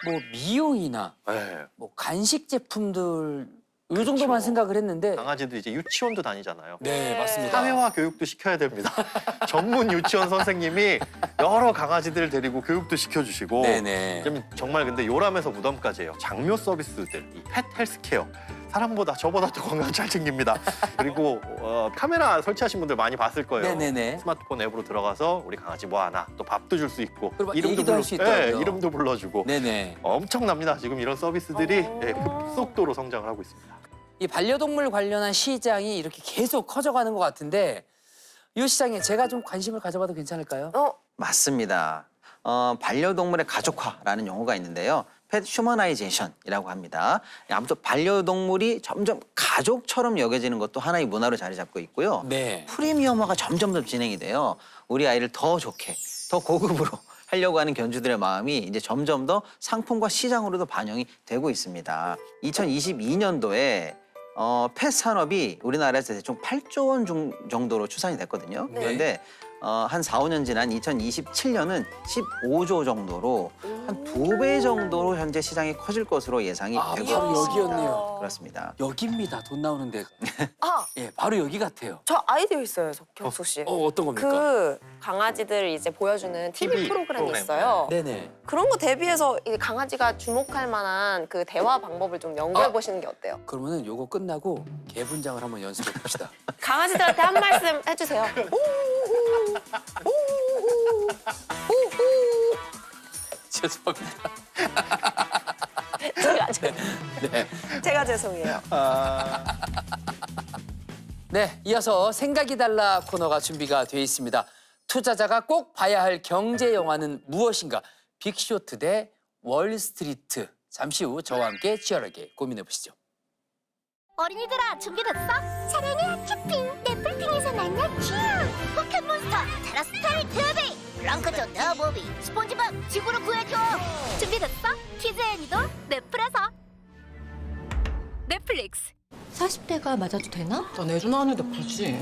뭐 미용이나 네. 뭐 간식 제품들 이 정도만 생각을 했는데 강아지들 이제 유치원도 다니잖아요. 네, 맞습니다. 사회화 교육도 시켜야 됩니다. 전문 유치원 선생님이 여러 강아지들을 데리고 교육도 시켜주시고 네네. 정말 근데 요람에서 무덤까지예요. 장묘 서비스들, 이 펫 헬스케어. 사람보다 저보다 더 건강 잘 챙깁니다. 그리고 카메라 설치하신 분들 많이 봤을 거예요. 네네네. 스마트폰 앱으로 들어가서 우리 강아지 뭐 하나 또 밥도 줄 수 있고 그리고 얘기도 할 수 있더라고요. 네, 이름도 불러주고 네네. 엄청납니다. 지금 이런 서비스들이 급속도로 성장을 하고 있습니다. 이 반려동물 관련한 시장이 이렇게 계속 커져가는 것 같은데 이 시장에 제가 좀 관심을 가져봐도 괜찮을까요? 맞습니다. 반려동물의 가족화라는 용어가 있는데요. 펫 휴머나이제이션이라고 합니다. 아무튼 반려동물이 점점 가족처럼 여겨지는 것도 하나의 문화로 자리 잡고 있고요. 네. 프리미엄화가 점점 더 진행이 돼요. 우리 아이를 더 좋게, 더 고급으로 하려고 하는 견주들의 마음이 이제 점점 더 상품과 시장으로도 반영이 되고 있습니다. 2022년도에 펫 산업이 우리나라에서 대충 8조 원 정도로 추산이 됐거든요. 네. 그런데 한 4, 5년 지난 2027년은 15조 정도로 한 2배 정도로 현재 시장이 커질 것으로 예상이 아, 되고 바로 있습니다. 여기였네요. 그렇습니다. 여기입니다. 돈 나오는 데가. 아, 예, 바로 여기 같아요. 저 아이디어 있어요, 경숙 씨. 어떤 겁니까? 그 강아지들 이제 보여주는 TV 프로그램이 프로그램. 있어요. 네네. 그런 거 대비해서 이 강아지가 주목할 만한 그 대화 방법을 좀 연구해 보시는 게 어때요? 그러면은 요거 끝나고 개분장을 한번 연습해 봅시다. 강아지들한테 한 말씀 해주세요. 죄송합니다. 네. 제가 죄송해요. 네, 이어서 생각이 달라 코너가 준비가 되어 있습니다. 투자자가 꼭 봐야 할 경제 영화는 무엇인가? 빅쇼트 대 월스트리트. 잠시 후 저와 함께 치열하게 고민해 보시죠. 어린이들아 준비됐어? 사랑의 쇼핑 넷플핑에서 만난 큐 포켓몬스터 테라스타일 TV 랑크조 너무비 스폰지밥 지구를 구해줘 준비됐어? 키즈 애니도 넷플에서 넷플릭스 40대가 맞아도 되나? 난 애도 하는데 굳이.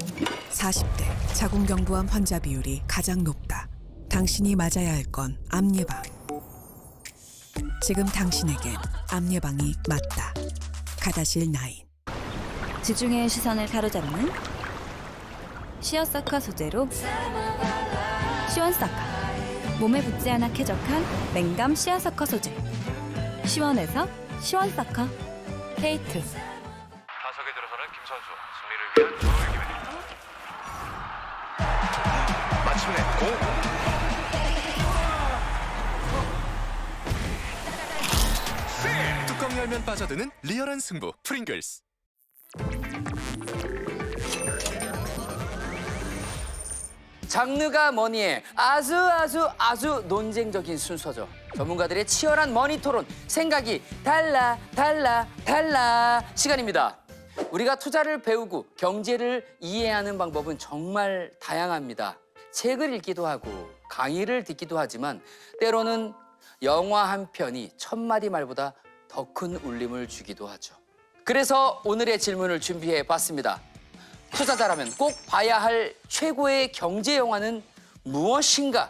40대 자궁경부암 환자 비율이 가장 높다. 당신이 맞아야 할 건 암 예방. 지금 당신에겐 암 예방이 맞다. 가다실 9. 지중해의 시선을 사로잡는 시어서커 소재로 시원서커. 몸에 붙지 않아 쾌적한 냉감 시어서커 소재. 시원해서 시원서커. 케이트. 타석에 들어서는 김선수 승리를 위한 전후의 기회입니다. 마침내 공. 뚜껑 열면 빠져드는 리얼한 승부 프링글스. 장르가 뭐니에 아주 논쟁적인 순서죠. 전문가들의 치열한 머니 토론, 생각이 달라 시간입니다. 우리가 투자를 배우고 경제를 이해하는 방법은 정말 다양합니다. 책을 읽기도 하고 강의를 듣기도 하지만 때로는 영화 한 편이 1000마디 말보다 더 큰 울림을 주기도 하죠. 그래서 오늘의 질문을 준비해 봤습니다. 투자자라면 꼭 봐야 할 최고의 경제 영화는 무엇인가?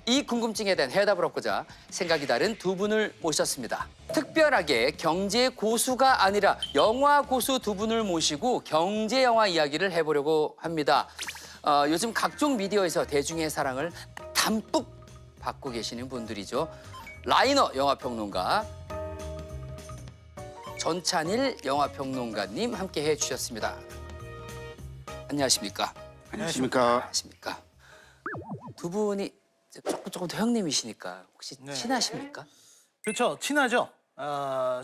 이 궁금증에 대한 해답을 얻고자 생각이 다른 두 분을 모셨습니다. 특별하게 경제 고수가 아니라 영화 고수 두 분을 모시고 경제 영화 이야기를 해보려고 합니다. 요즘 각종 미디어에서 대중의 사랑을 담뿍 받고 계시는 분들이죠. 라이너 영화평론가, 전찬일 영화평론가님 함께 해주셨습니다. 안녕하십니까? 안녕하십니까? 두 분이 조금 더 형님이시니까 혹시 네. 친하십니까? 그렇죠, 친하죠.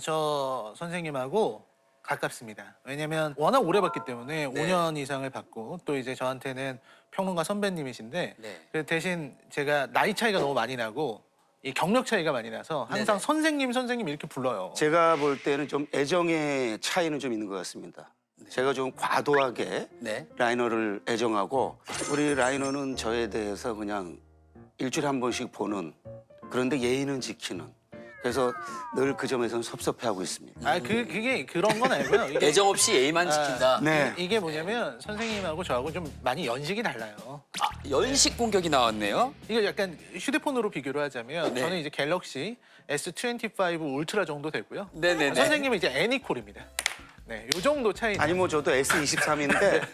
저 선생님하고 가깝습니다. 왜냐면 워낙 오래 봤기 때문에 네. 5년 이상을 봤고 또 이제 저한테는 평론가 선배님이신데 네. 그 대신 제가 나이 차이가 너무 많이 나고 이 경력 차이가 많이 나서 항상 네네. 선생님 이렇게 불러요. 제가 볼 때는 좀 애정의 차이는 좀 있는 것 같습니다. 제가 좀 과도하게 네. 라이너를 애정하고 우리 라이너는 저에 대해서 그냥 일주일에 한 번씩 보는 그런데 예의는 지키는 그래서 늘 그 점에서는 섭섭해하고 있습니다. 그게 그런 건 아니고요. 이게, 애정 없이 예의만 지킨다. 네. 이게 뭐냐면 선생님하고 저하고 좀 많이 연식이 달라요. 연식 공격이 나왔네요. 이거 약간 휴대폰으로 비교를 하자면 네. 저는 이제 갤럭시 S25 울트라 정도 되고요. 네네네. 선생님은 이제 애니콜입니다. 네, 요 정도 차이. 아니 뭐 저도 S23인데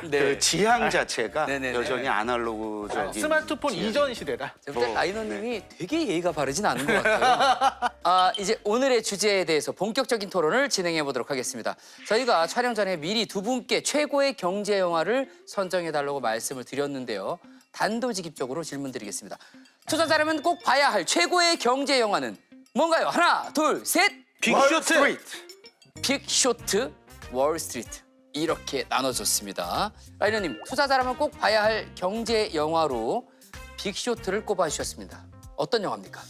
네. 그 지향 자체가 네네네. 여전히 아날로그적인 스마트폰 이전 시대다. 근데 라이너님이 되게 예의가 바르진 않은 것 같아요. 이제 오늘의 주제에 대해서 본격적인 토론을 진행해 보도록 하겠습니다. 저희가 촬영 전에 미리 두 분께 최고의 경제 영화를 선정해 달라고 말씀을 드렸는데요. 단도직입적으로 질문드리겠습니다. 투자자라면 꼭 봐야 할 최고의 경제 영화는 뭔가요? 하나, 둘, 셋. 빅쇼트. 빅쇼트, 월스트리트 이렇게 나눠졌습니다. 라이너님, 투자자라면 꼭 봐야 할 경제 영화로 빅쇼트를 꼽아주셨습니다. 어떤 영화입니까?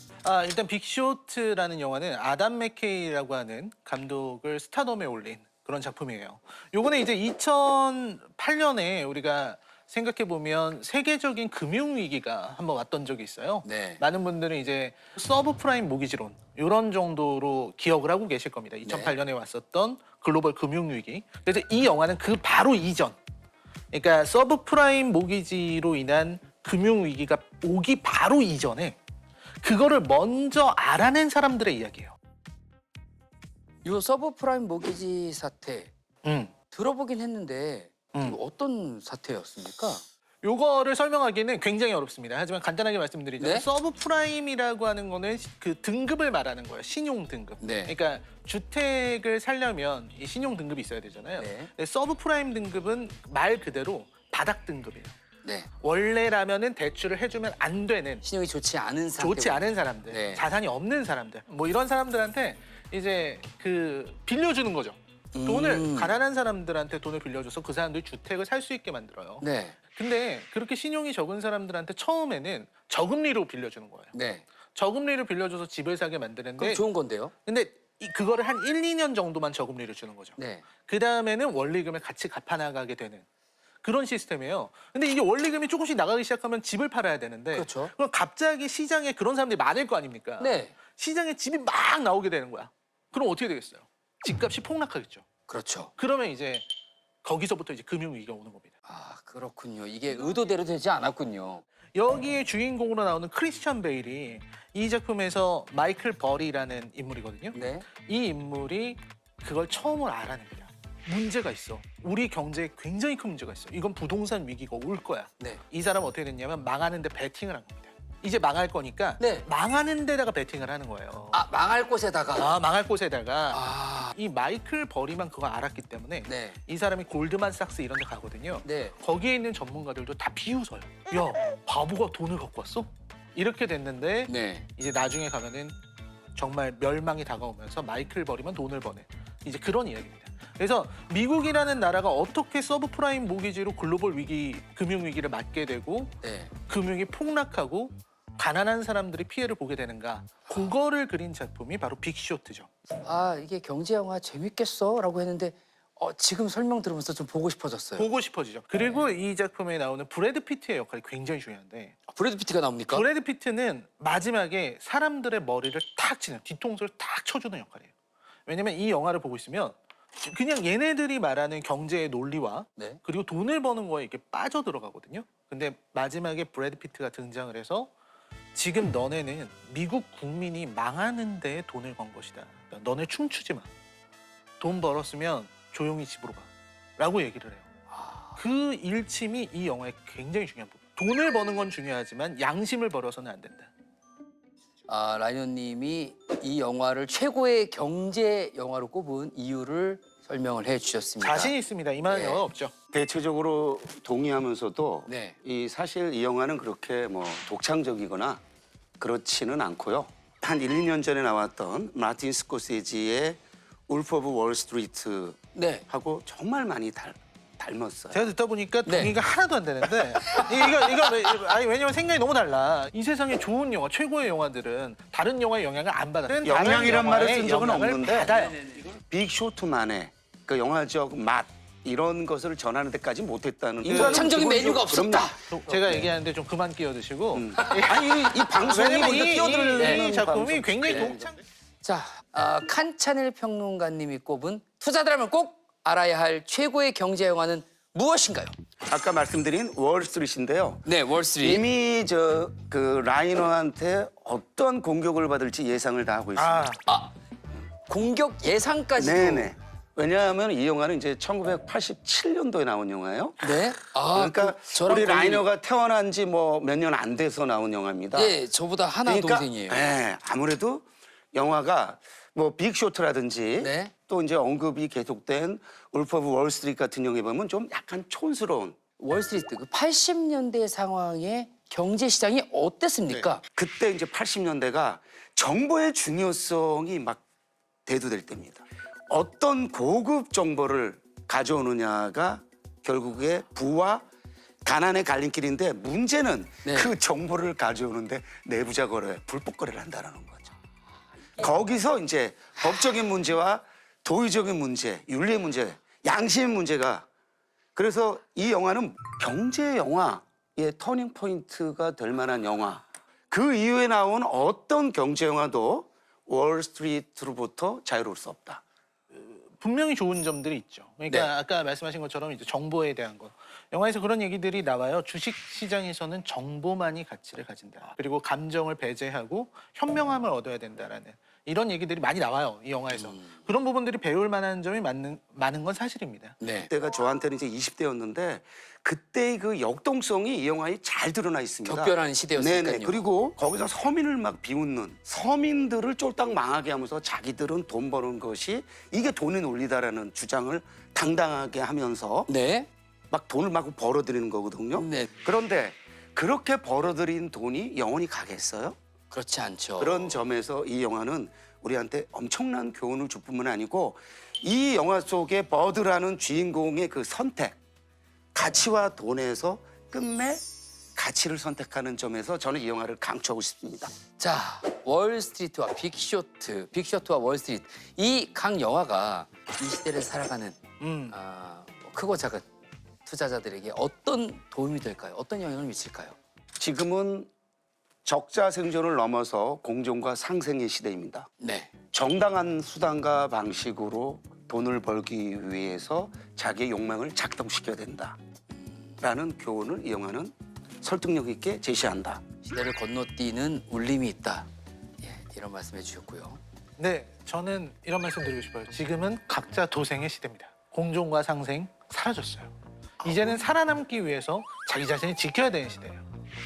일단 빅쇼트라는 영화는 아담 맥케이라고 하는 감독을 스타덤에 올린 그런 작품이에요. 요거는 이제 2008년에 우리가 생각해보면 세계적인 금융위기가 한번 왔던 적이 있어요. 네. 많은 분들은 이제 서브프라임 모기지론 이런 정도로 기억을 하고 계실 겁니다. 2008년에 왔었던 글로벌 금융위기. 그래서 이 영화는 그 바로 이전, 그러니까 서브프라임 모기지로 인한 금융위기가 오기 바로 이전에 그거를 먼저 알아낸 사람들의 이야기예요. 이 서브프라임 모기지 사태 들어보긴 했는데 이거 어떤 사태였습니까? 요거를 설명하기는 굉장히 어렵습니다. 하지만 간단하게 말씀드리자면 네? 서브프라임이라고 하는 거는 그 등급을 말하는 거예요. 신용 등급. 네. 그러니까 주택을 살려면 이 신용 등급이 있어야 되잖아요. 네. 근데 서브프라임 등급은 말 그대로 바닥 등급이에요. 네. 원래라면은 대출을 해주면 안 되는 신용이 좋지 않은 상태. 좋지 않은 사람들, 네. 자산이 없는 사람들, 뭐 이런 사람들한테 이제 그 빌려주는 거죠. 돈을 가난한 사람들한테 돈을 빌려줘서 그 사람들이 주택을 살 수 있게 만들어요. 네. 근데 그렇게 신용이 적은 사람들한테 처음에는 저금리로 빌려주는 거예요. 네. 저금리를 빌려줘서 집을 사게 만드는데 그럼 좋은 건데요. 근데 그거를 한 1, 2년 정도만 저금리를 주는 거죠. 네. 그다음에는 원리금을 같이 갚아나가게 되는 그런 시스템이에요. 근데 이게 원리금이 조금씩 나가기 시작하면 집을 팔아야 되는데 그렇죠. 그럼 갑자기 시장에 그런 사람들이 많을 거 아닙니까? 네. 시장에 집이 막 나오게 되는 거야. 그럼 어떻게 되겠어요? 집값이 폭락하겠죠. 그렇죠. 그러면 이제 거기서부터 이제 금융위기가 오는 겁니다. 아, 그렇군요. 이게 의도대로 되지 않았군요. 여기에 주인공으로 나오는 크리스천 베일이 이 작품에서 마이클 버리라는 인물이거든요. 네. 이 인물이 그걸 처음으로 알아냅니다. 문제가 있어. 우리 경제에 굉장히 큰 문제가 있어. 이건 부동산 위기가 올 거야. 네. 이 사람은 어떻게 됐냐면 망하는데 베팅을 한 겁니다. 이제 망할 거니까 네. 망하는 데다가 베팅을 하는 거예요. 아, 망할 곳에다가. 망할 곳에다가 이 마이클 버리만 그거 알았기 때문에 네. 이 사람이 골드만삭스 이런 데 가거든요. 네. 거기에 있는 전문가들도 다 비웃어요. 야, 바보가 돈을 갖고 왔어? 이렇게 됐는데 네. 이제 나중에 가면은 정말 멸망이 다가오면서 마이클 버리만 돈을 버는 이제 그런 이야기입니다. 그래서 미국이라는 나라가 어떻게 서브프라임 모기지로 글로벌 위기, 금융위기를 맞게 되고 네. 금융이 폭락하고 가난한 사람들이 피해를 보게 되는가 그거를 그린 작품이 바로 빅쇼트죠. 아, 이게 경제 영화 재밌겠어? 라고 했는데 지금 설명 들으면서 좀 보고 싶어졌어요. 보고 싶어지죠. 그리고 이 작품에 나오는 브래드 피트의 역할이 굉장히 중요한데 브래드 피트가 나옵니까? 브래드 피트는 마지막에 사람들의 머리를 탁 치는 뒤통수를 탁 쳐주는 역할이에요. 왜냐면 이 영화를 보고 있으면 그냥 얘네들이 말하는 경제의 논리와 네. 그리고 돈을 버는 거에 이렇게 빠져들어가거든요. 근데 마지막에 브래드 피트가 등장을 해서 지금 너네는 미국 국민이 망하는 데에 돈을 건 것이다. 너네 춤추지 마. 돈 벌었으면 조용히 집으로 가. 라고 얘기를 해요. 그 일침이 이 영화의 굉장히 중요한 부분. 돈을 버는 건 중요하지만 양심을 버려서는 안 된다. 라이언님이 이 영화를 최고의 경제 영화로 꼽은 이유를 설명을 해주셨습니다. 자신 있습니다. 이만한 영화 없죠. 대체적으로 동의하면서도 네. 사실 이 영화는 그렇게 뭐 독창적이거나 그렇지는 않고요. 한 1, 2년 전에 나왔던 마틴 스코세지의 울프 오브 월스트리트하고 네. 정말 많이 닮았어요. 제가 듣다 보니까 동의가 하나도 안 되는데 왜냐면 생각이 너무 달라. 이 세상에 좋은 영화, 최고의 영화들은 다른 영화의 영향을 안 받아요. 영향이란 말을 쓴 적은 없는데 받아요. 빅쇼트만의 그 영화적 맛 이런 것을 전하는 데까지 못했다는. 창적인 메뉴가 없었다. 제가 얘기하는데 좀 그만 끼어드시고. 아니 이 방송이 왜냐면 먼저 끼어들는 이 작품이 방송. 굉장히 네. 독창. 자, 칸찬일 평론가님이 꼽은 투자들하면 꼭 알아야 할 최고의 경제 영화는 무엇인가요? 아까 말씀드린 월스트리트인데요. 네, 월스트리트. 이미 그 라이너한테 어떤 공격을 받을지 예상을 다 하고 있습니다. 공격 예상까지도. 네네. 왜냐하면 이 영화는 이제 1987년도에 나온 영화예요. 네. 그러니까 저랑 우리 거의- 라이너가 태어난 지 뭐 몇 년 안 돼서 나온 영화입니다. 예, 저보다 하나 동생이에요. 네, 아무래도 영화가 뭐 빅쇼트라든지 네. 또 이제 언급이 계속된 울프 오브 월스트리트 같은 영화에 보면 좀 약간 촌스러운. 월스트리트 그 80년대 상황의 경제 시장이 어땠습니까? 그때 이제 80년대가 정보의 중요성이 막 대두될 때입니다. 어떤 고급 정보를 가져오느냐가 결국에 부와 가난의 갈림길인데 문제는 네. 그 정보를 가져오는데 내부자 거래, 불법 거래를 한다는 거죠. 거기서 이제 법적인 문제와 도의적인 문제, 윤리의 문제, 양심의 문제가 그래서 이 영화는 경제 영화의 터닝 포인트가 될 만한 영화. 그 이후에 나온 어떤 경제 영화도 월스트리트로부터 자유로울 수 없다. 분명히 좋은 점들이 있죠. 그러니까 네. 아까 말씀하신 것처럼 이제 정보에 대한 거. 영화에서 그런 얘기들이 나와요. 주식 시장에서는 정보만이 가치를 가진다. 그리고 감정을 배제하고 현명함을 얻어야 된다라는 이런 얘기들이 많이 나와요. 이 영화에서. 그런 부분들이 배울 만한 점이 많은 건 사실입니다. 네. 그때가 저한테는 이제 20대였는데 그때의 그 역동성이 이 영화에 잘 드러나 있습니다. 격변하는 시대였으니까요. 네네. 그리고 거기서 서민을 막 비웃는 서민들을 쫄딱 망하게 하면서 자기들은 돈 버는 것이 이게 돈의 논리다라는 주장을 당당하게 하면서 네. 막 돈을 막 벌어들이는 거거든요. 네. 그런데 그렇게 벌어들인 돈이 영원히 가겠어요? 그렇지 않죠. 그런 점에서 이 영화는 우리한테 엄청난 교훈을 줄 뿐만 아니고 이 영화 속에 버드라는 주인공의 그 선택, 가치와 돈에서 끝내 가치를 선택하는 점에서 저는 이 영화를 강추하고 싶습니다. 자, 월스트리트와 빅쇼트와 월스트리트 이 각 영화가 이 시대를 살아가는 크고 작은 투자자들에게 어떤 도움이 될까요? 어떤 영향을 미칠까요? 지금은 적자 생존을 넘어서 공존과 상생의 시대입니다. 네. 정당한 수단과 방식으로 돈을 벌기 위해서 자기의 욕망을 작동시켜야 된다라는 교훈을 이 영화는 설득력 있게 제시한다. 시대를 건너뛰는 울림이 있다. 예, 이런 말씀해 주셨고요. 네, 저는 이런 말씀 드리고 싶어요. 지금은 각자 도생의 시대입니다. 공존과 상생 사라졌어요. 이제는 살아남기 위해서 자기 자신을 지켜야 되는 시대예요.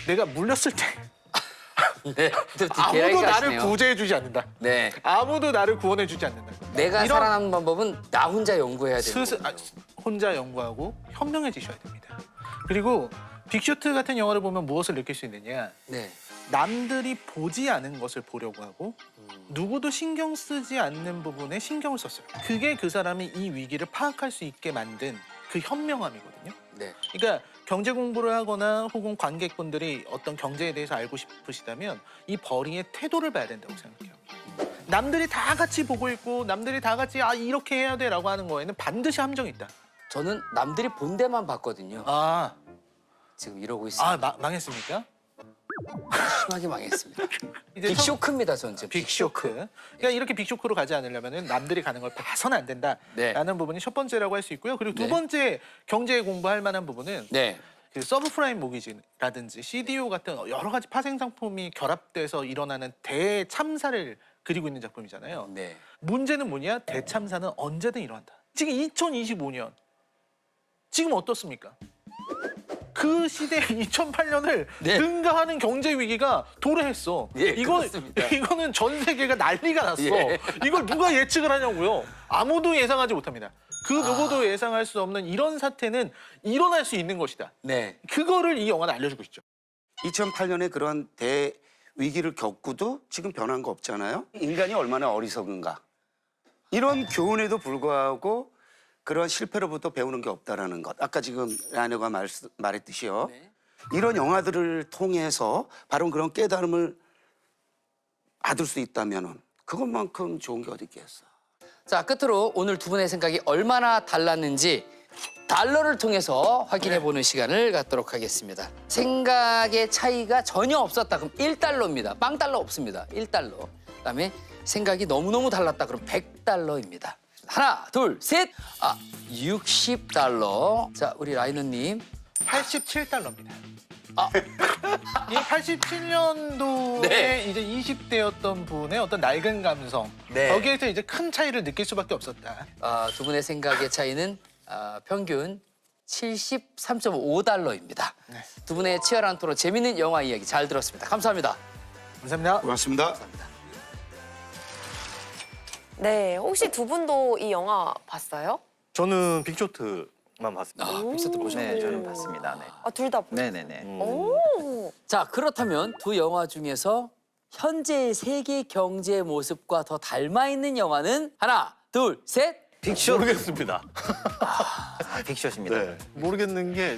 내가 물렸을 때 네. 아무도 나를 구제해주지 않는다. 네. 아무도 나를 구원해주지 않는다. 내가 이런 살아남는 방법은 나 혼자 연구해야 되는 거예요. 혼자 연구하고 현명해지셔야 됩니다. 그리고 빅쇼트 같은 영화를 보면 무엇을 느낄 수 있느냐? 네. 남들이 보지 않은 것을 보려고 하고 누구도 신경 쓰지 않는 부분에 신경을 썼어요. 그게 그 사람이 이 위기를 파악할 수 있게 만든 그 현명함이거든요. 네. 그러니까 경제 공부를 하거나 혹은 관객분들이 어떤 경제에 대해서 알고 싶으시다면 이 벌이의 태도를 봐야 된다고 생각해요. 남들이 다 같이 보고 있고 남들이 다 같이 이렇게 해야 돼라고 하는 거에는 반드시 함정이 있다. 저는 남들이 본 데만 봤거든요. 지금 이러고 있습니다. 망했습니까? 심하게 망했습니다. 이제 빅쇼크입니다, 전 지금. 빅쇼크. 그러니까 이렇게 빅쇼크로 가지 않으려면 남들이 가는 걸 봐서는 안 된다라는 부분이 첫 번째라고 할 수 있고요. 그리고 두 번째 경제 공부할 만한 부분은 그 서브프라임 모기지라든지 CDO 같은 여러 가지 파생 상품이 결합돼서 일어나는 대참사를 그리고 있는 작품이잖아요. 문제는 뭐냐? 대참사는 언제든 일어난다. 지금 2025년 지금 어떻습니까? 그 시대 2008년을 능가하는 경제 위기가 도래했어. 이거는 전 세계가 난리가 났어. 이걸 누가 예측을 하냐고요. 아무도 예상하지 못합니다. 그 누구도 예상할 수 없는 이런 사태는 일어날 수 있는 것이다. 그거를 이 영화는 알려주고 있죠. 2008년에 그런 대위기를 겪고도 지금 변한 거 없잖아요. 인간이 얼마나 어리석은가. 이런 교훈에도 불구하고 그런 실패로부터 배우는 게 없다라는 것. 아까 지금 라이너가 말했듯이요. 이런 영화들을 통해서 바로 그런 깨달음을 받을 수 있다면 그것만큼 좋은 게 어디 있겠어. 자, 끝으로 오늘 두 분의 생각이 얼마나 달랐는지 달러를 통해서 확인해보는 시간을 갖도록 하겠습니다. 생각의 차이가 전혀 없었다. 그럼 1달러입니다. 빵달러 없습니다. 1달러. 그다음에 생각이 너무너무 달랐다. 그럼 100달러입니다. 하나, 둘, 셋. 60달러. 자, 우리 라이너님. 87달러입니다. 이 87년도에 네. 이제 20대였던 분의 어떤 낡은 감성 네. 거기에서 이제 큰 차이를 느낄 수밖에 없었다. 두 분의 생각의 차이는 평균 73.5달러입니다. 두 분의 치열한 토론, 재밌는 영화 이야기 잘 들었습니다. 감사합니다. 감사합니다. 고맙습니다. 네, 혹시 두 분도 이 영화 봤어요? 저는 빅쇼트만 봤습니다. 빅쇼트 보셨나요? 네, 저는 봤습니다. 네. 둘 다 보셨어요? 네네네. 오. 자, 그렇다면 두 영화 중에서 현재의 세계 경제의 모습과 더 닮아 있는 영화는 하나, 둘, 셋. 빅쇼. 모르겠습니다. 빅쇼입니다. 네. 모르겠는 게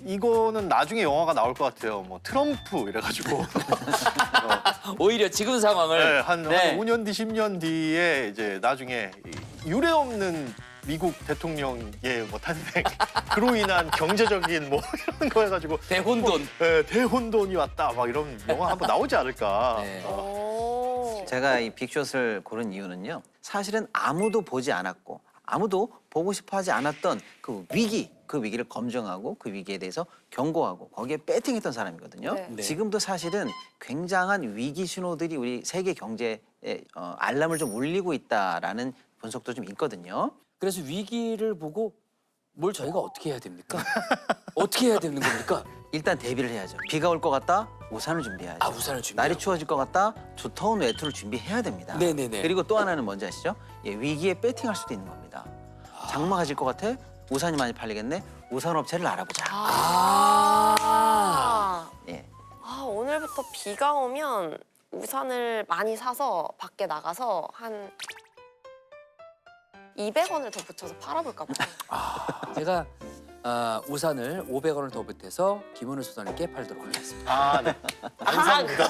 이거는 나중에 영화가 나올 것 같아요. 뭐 트럼프 이래가지고 오히려 지금 상황을 네, 한 5년 뒤, 10년 뒤에 이제 나중에 유례 없는 미국 대통령의 뭐 탄생, 그로 인한 경제적인 뭐 이런 거 해가지고 대혼돈. 네, 대혼돈이 왔다 막 이런 영화 한번 나오지 않을까. 네. 제가 이 빅숏을 고른 이유는요. 사실은 아무도 보지 않았고 아무도 보고 싶어 하지 않았던 그 위기를 검증하고 그 위기에 대해서 경고하고 거기에 배팅했던 사람이거든요. 네. 지금도 사실은 굉장한 위기 신호들이 우리 세계 경제에 알람을 좀 울리고 있다라는 분석도 좀 있거든요. 그래서 위기를 보고 뭘 저희가 어떻게 해야 됩니까? 어떻게 해야 되는 겁니까? 일단 대비를 해야죠. 비가 올 것 같다? 우산을 준비해야죠. 우산을 준비. 날이 추워질 것 같다? 두터운 외투를 준비해야 됩니다. 네네네. 그리고 또 하나는 뭔지 아시죠? 위기에 배팅할 수도 있는 겁니다. 장마가 질 것 같아? 우산이 많이 팔리겠네? 우산 업체를 알아보자. 예. 오늘부터 비가 오면 우산을 많이 사서 밖에 나가서 한 200원을 더 붙여서 팔아볼까 봐요. 제가 우산을 500원을 더 보태서 김은우 소장님께 팔도록 하겠습니다. 아, 네. 안 삽니다.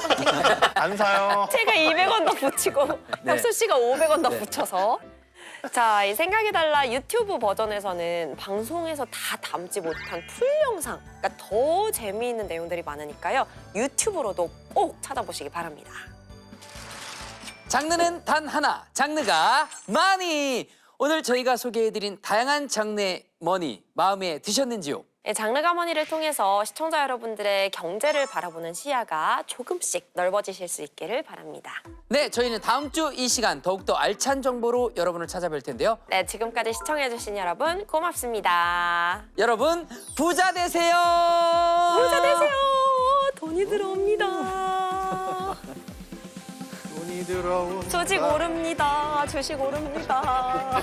안 사요. 제가 200원 더 붙이고 네. 혁수 씨가 500원 더 네. 붙여서. 자, 이 생각이 달라 유튜브 버전에서는 방송에서 다 담지 못한 풀 영상, 그러니까 더 재미있는 내용들이 많으니까요. 유튜브로도 꼭 찾아보시기 바랍니다. 장르는 단 하나, 장르가 많이. 오늘 저희가 소개해드린 다양한 장르의 머니 마음에 드셨는지요? 네, 장르가 머니를 통해서 시청자 여러분들의 경제를 바라보는 시야가 조금씩 넓어지실 수 있기를 바랍니다. 네, 저희는 다음 주 이 시간 더욱더 알찬 정보로 여러분을 찾아뵐 텐데요. 네, 지금까지 시청해주신 여러분 고맙습니다. 여러분 부자 되세요. 부자 되세요. 돈이 들어옵니다. 돈이 들어온 조직 오릅니다. 주식 오릅니다.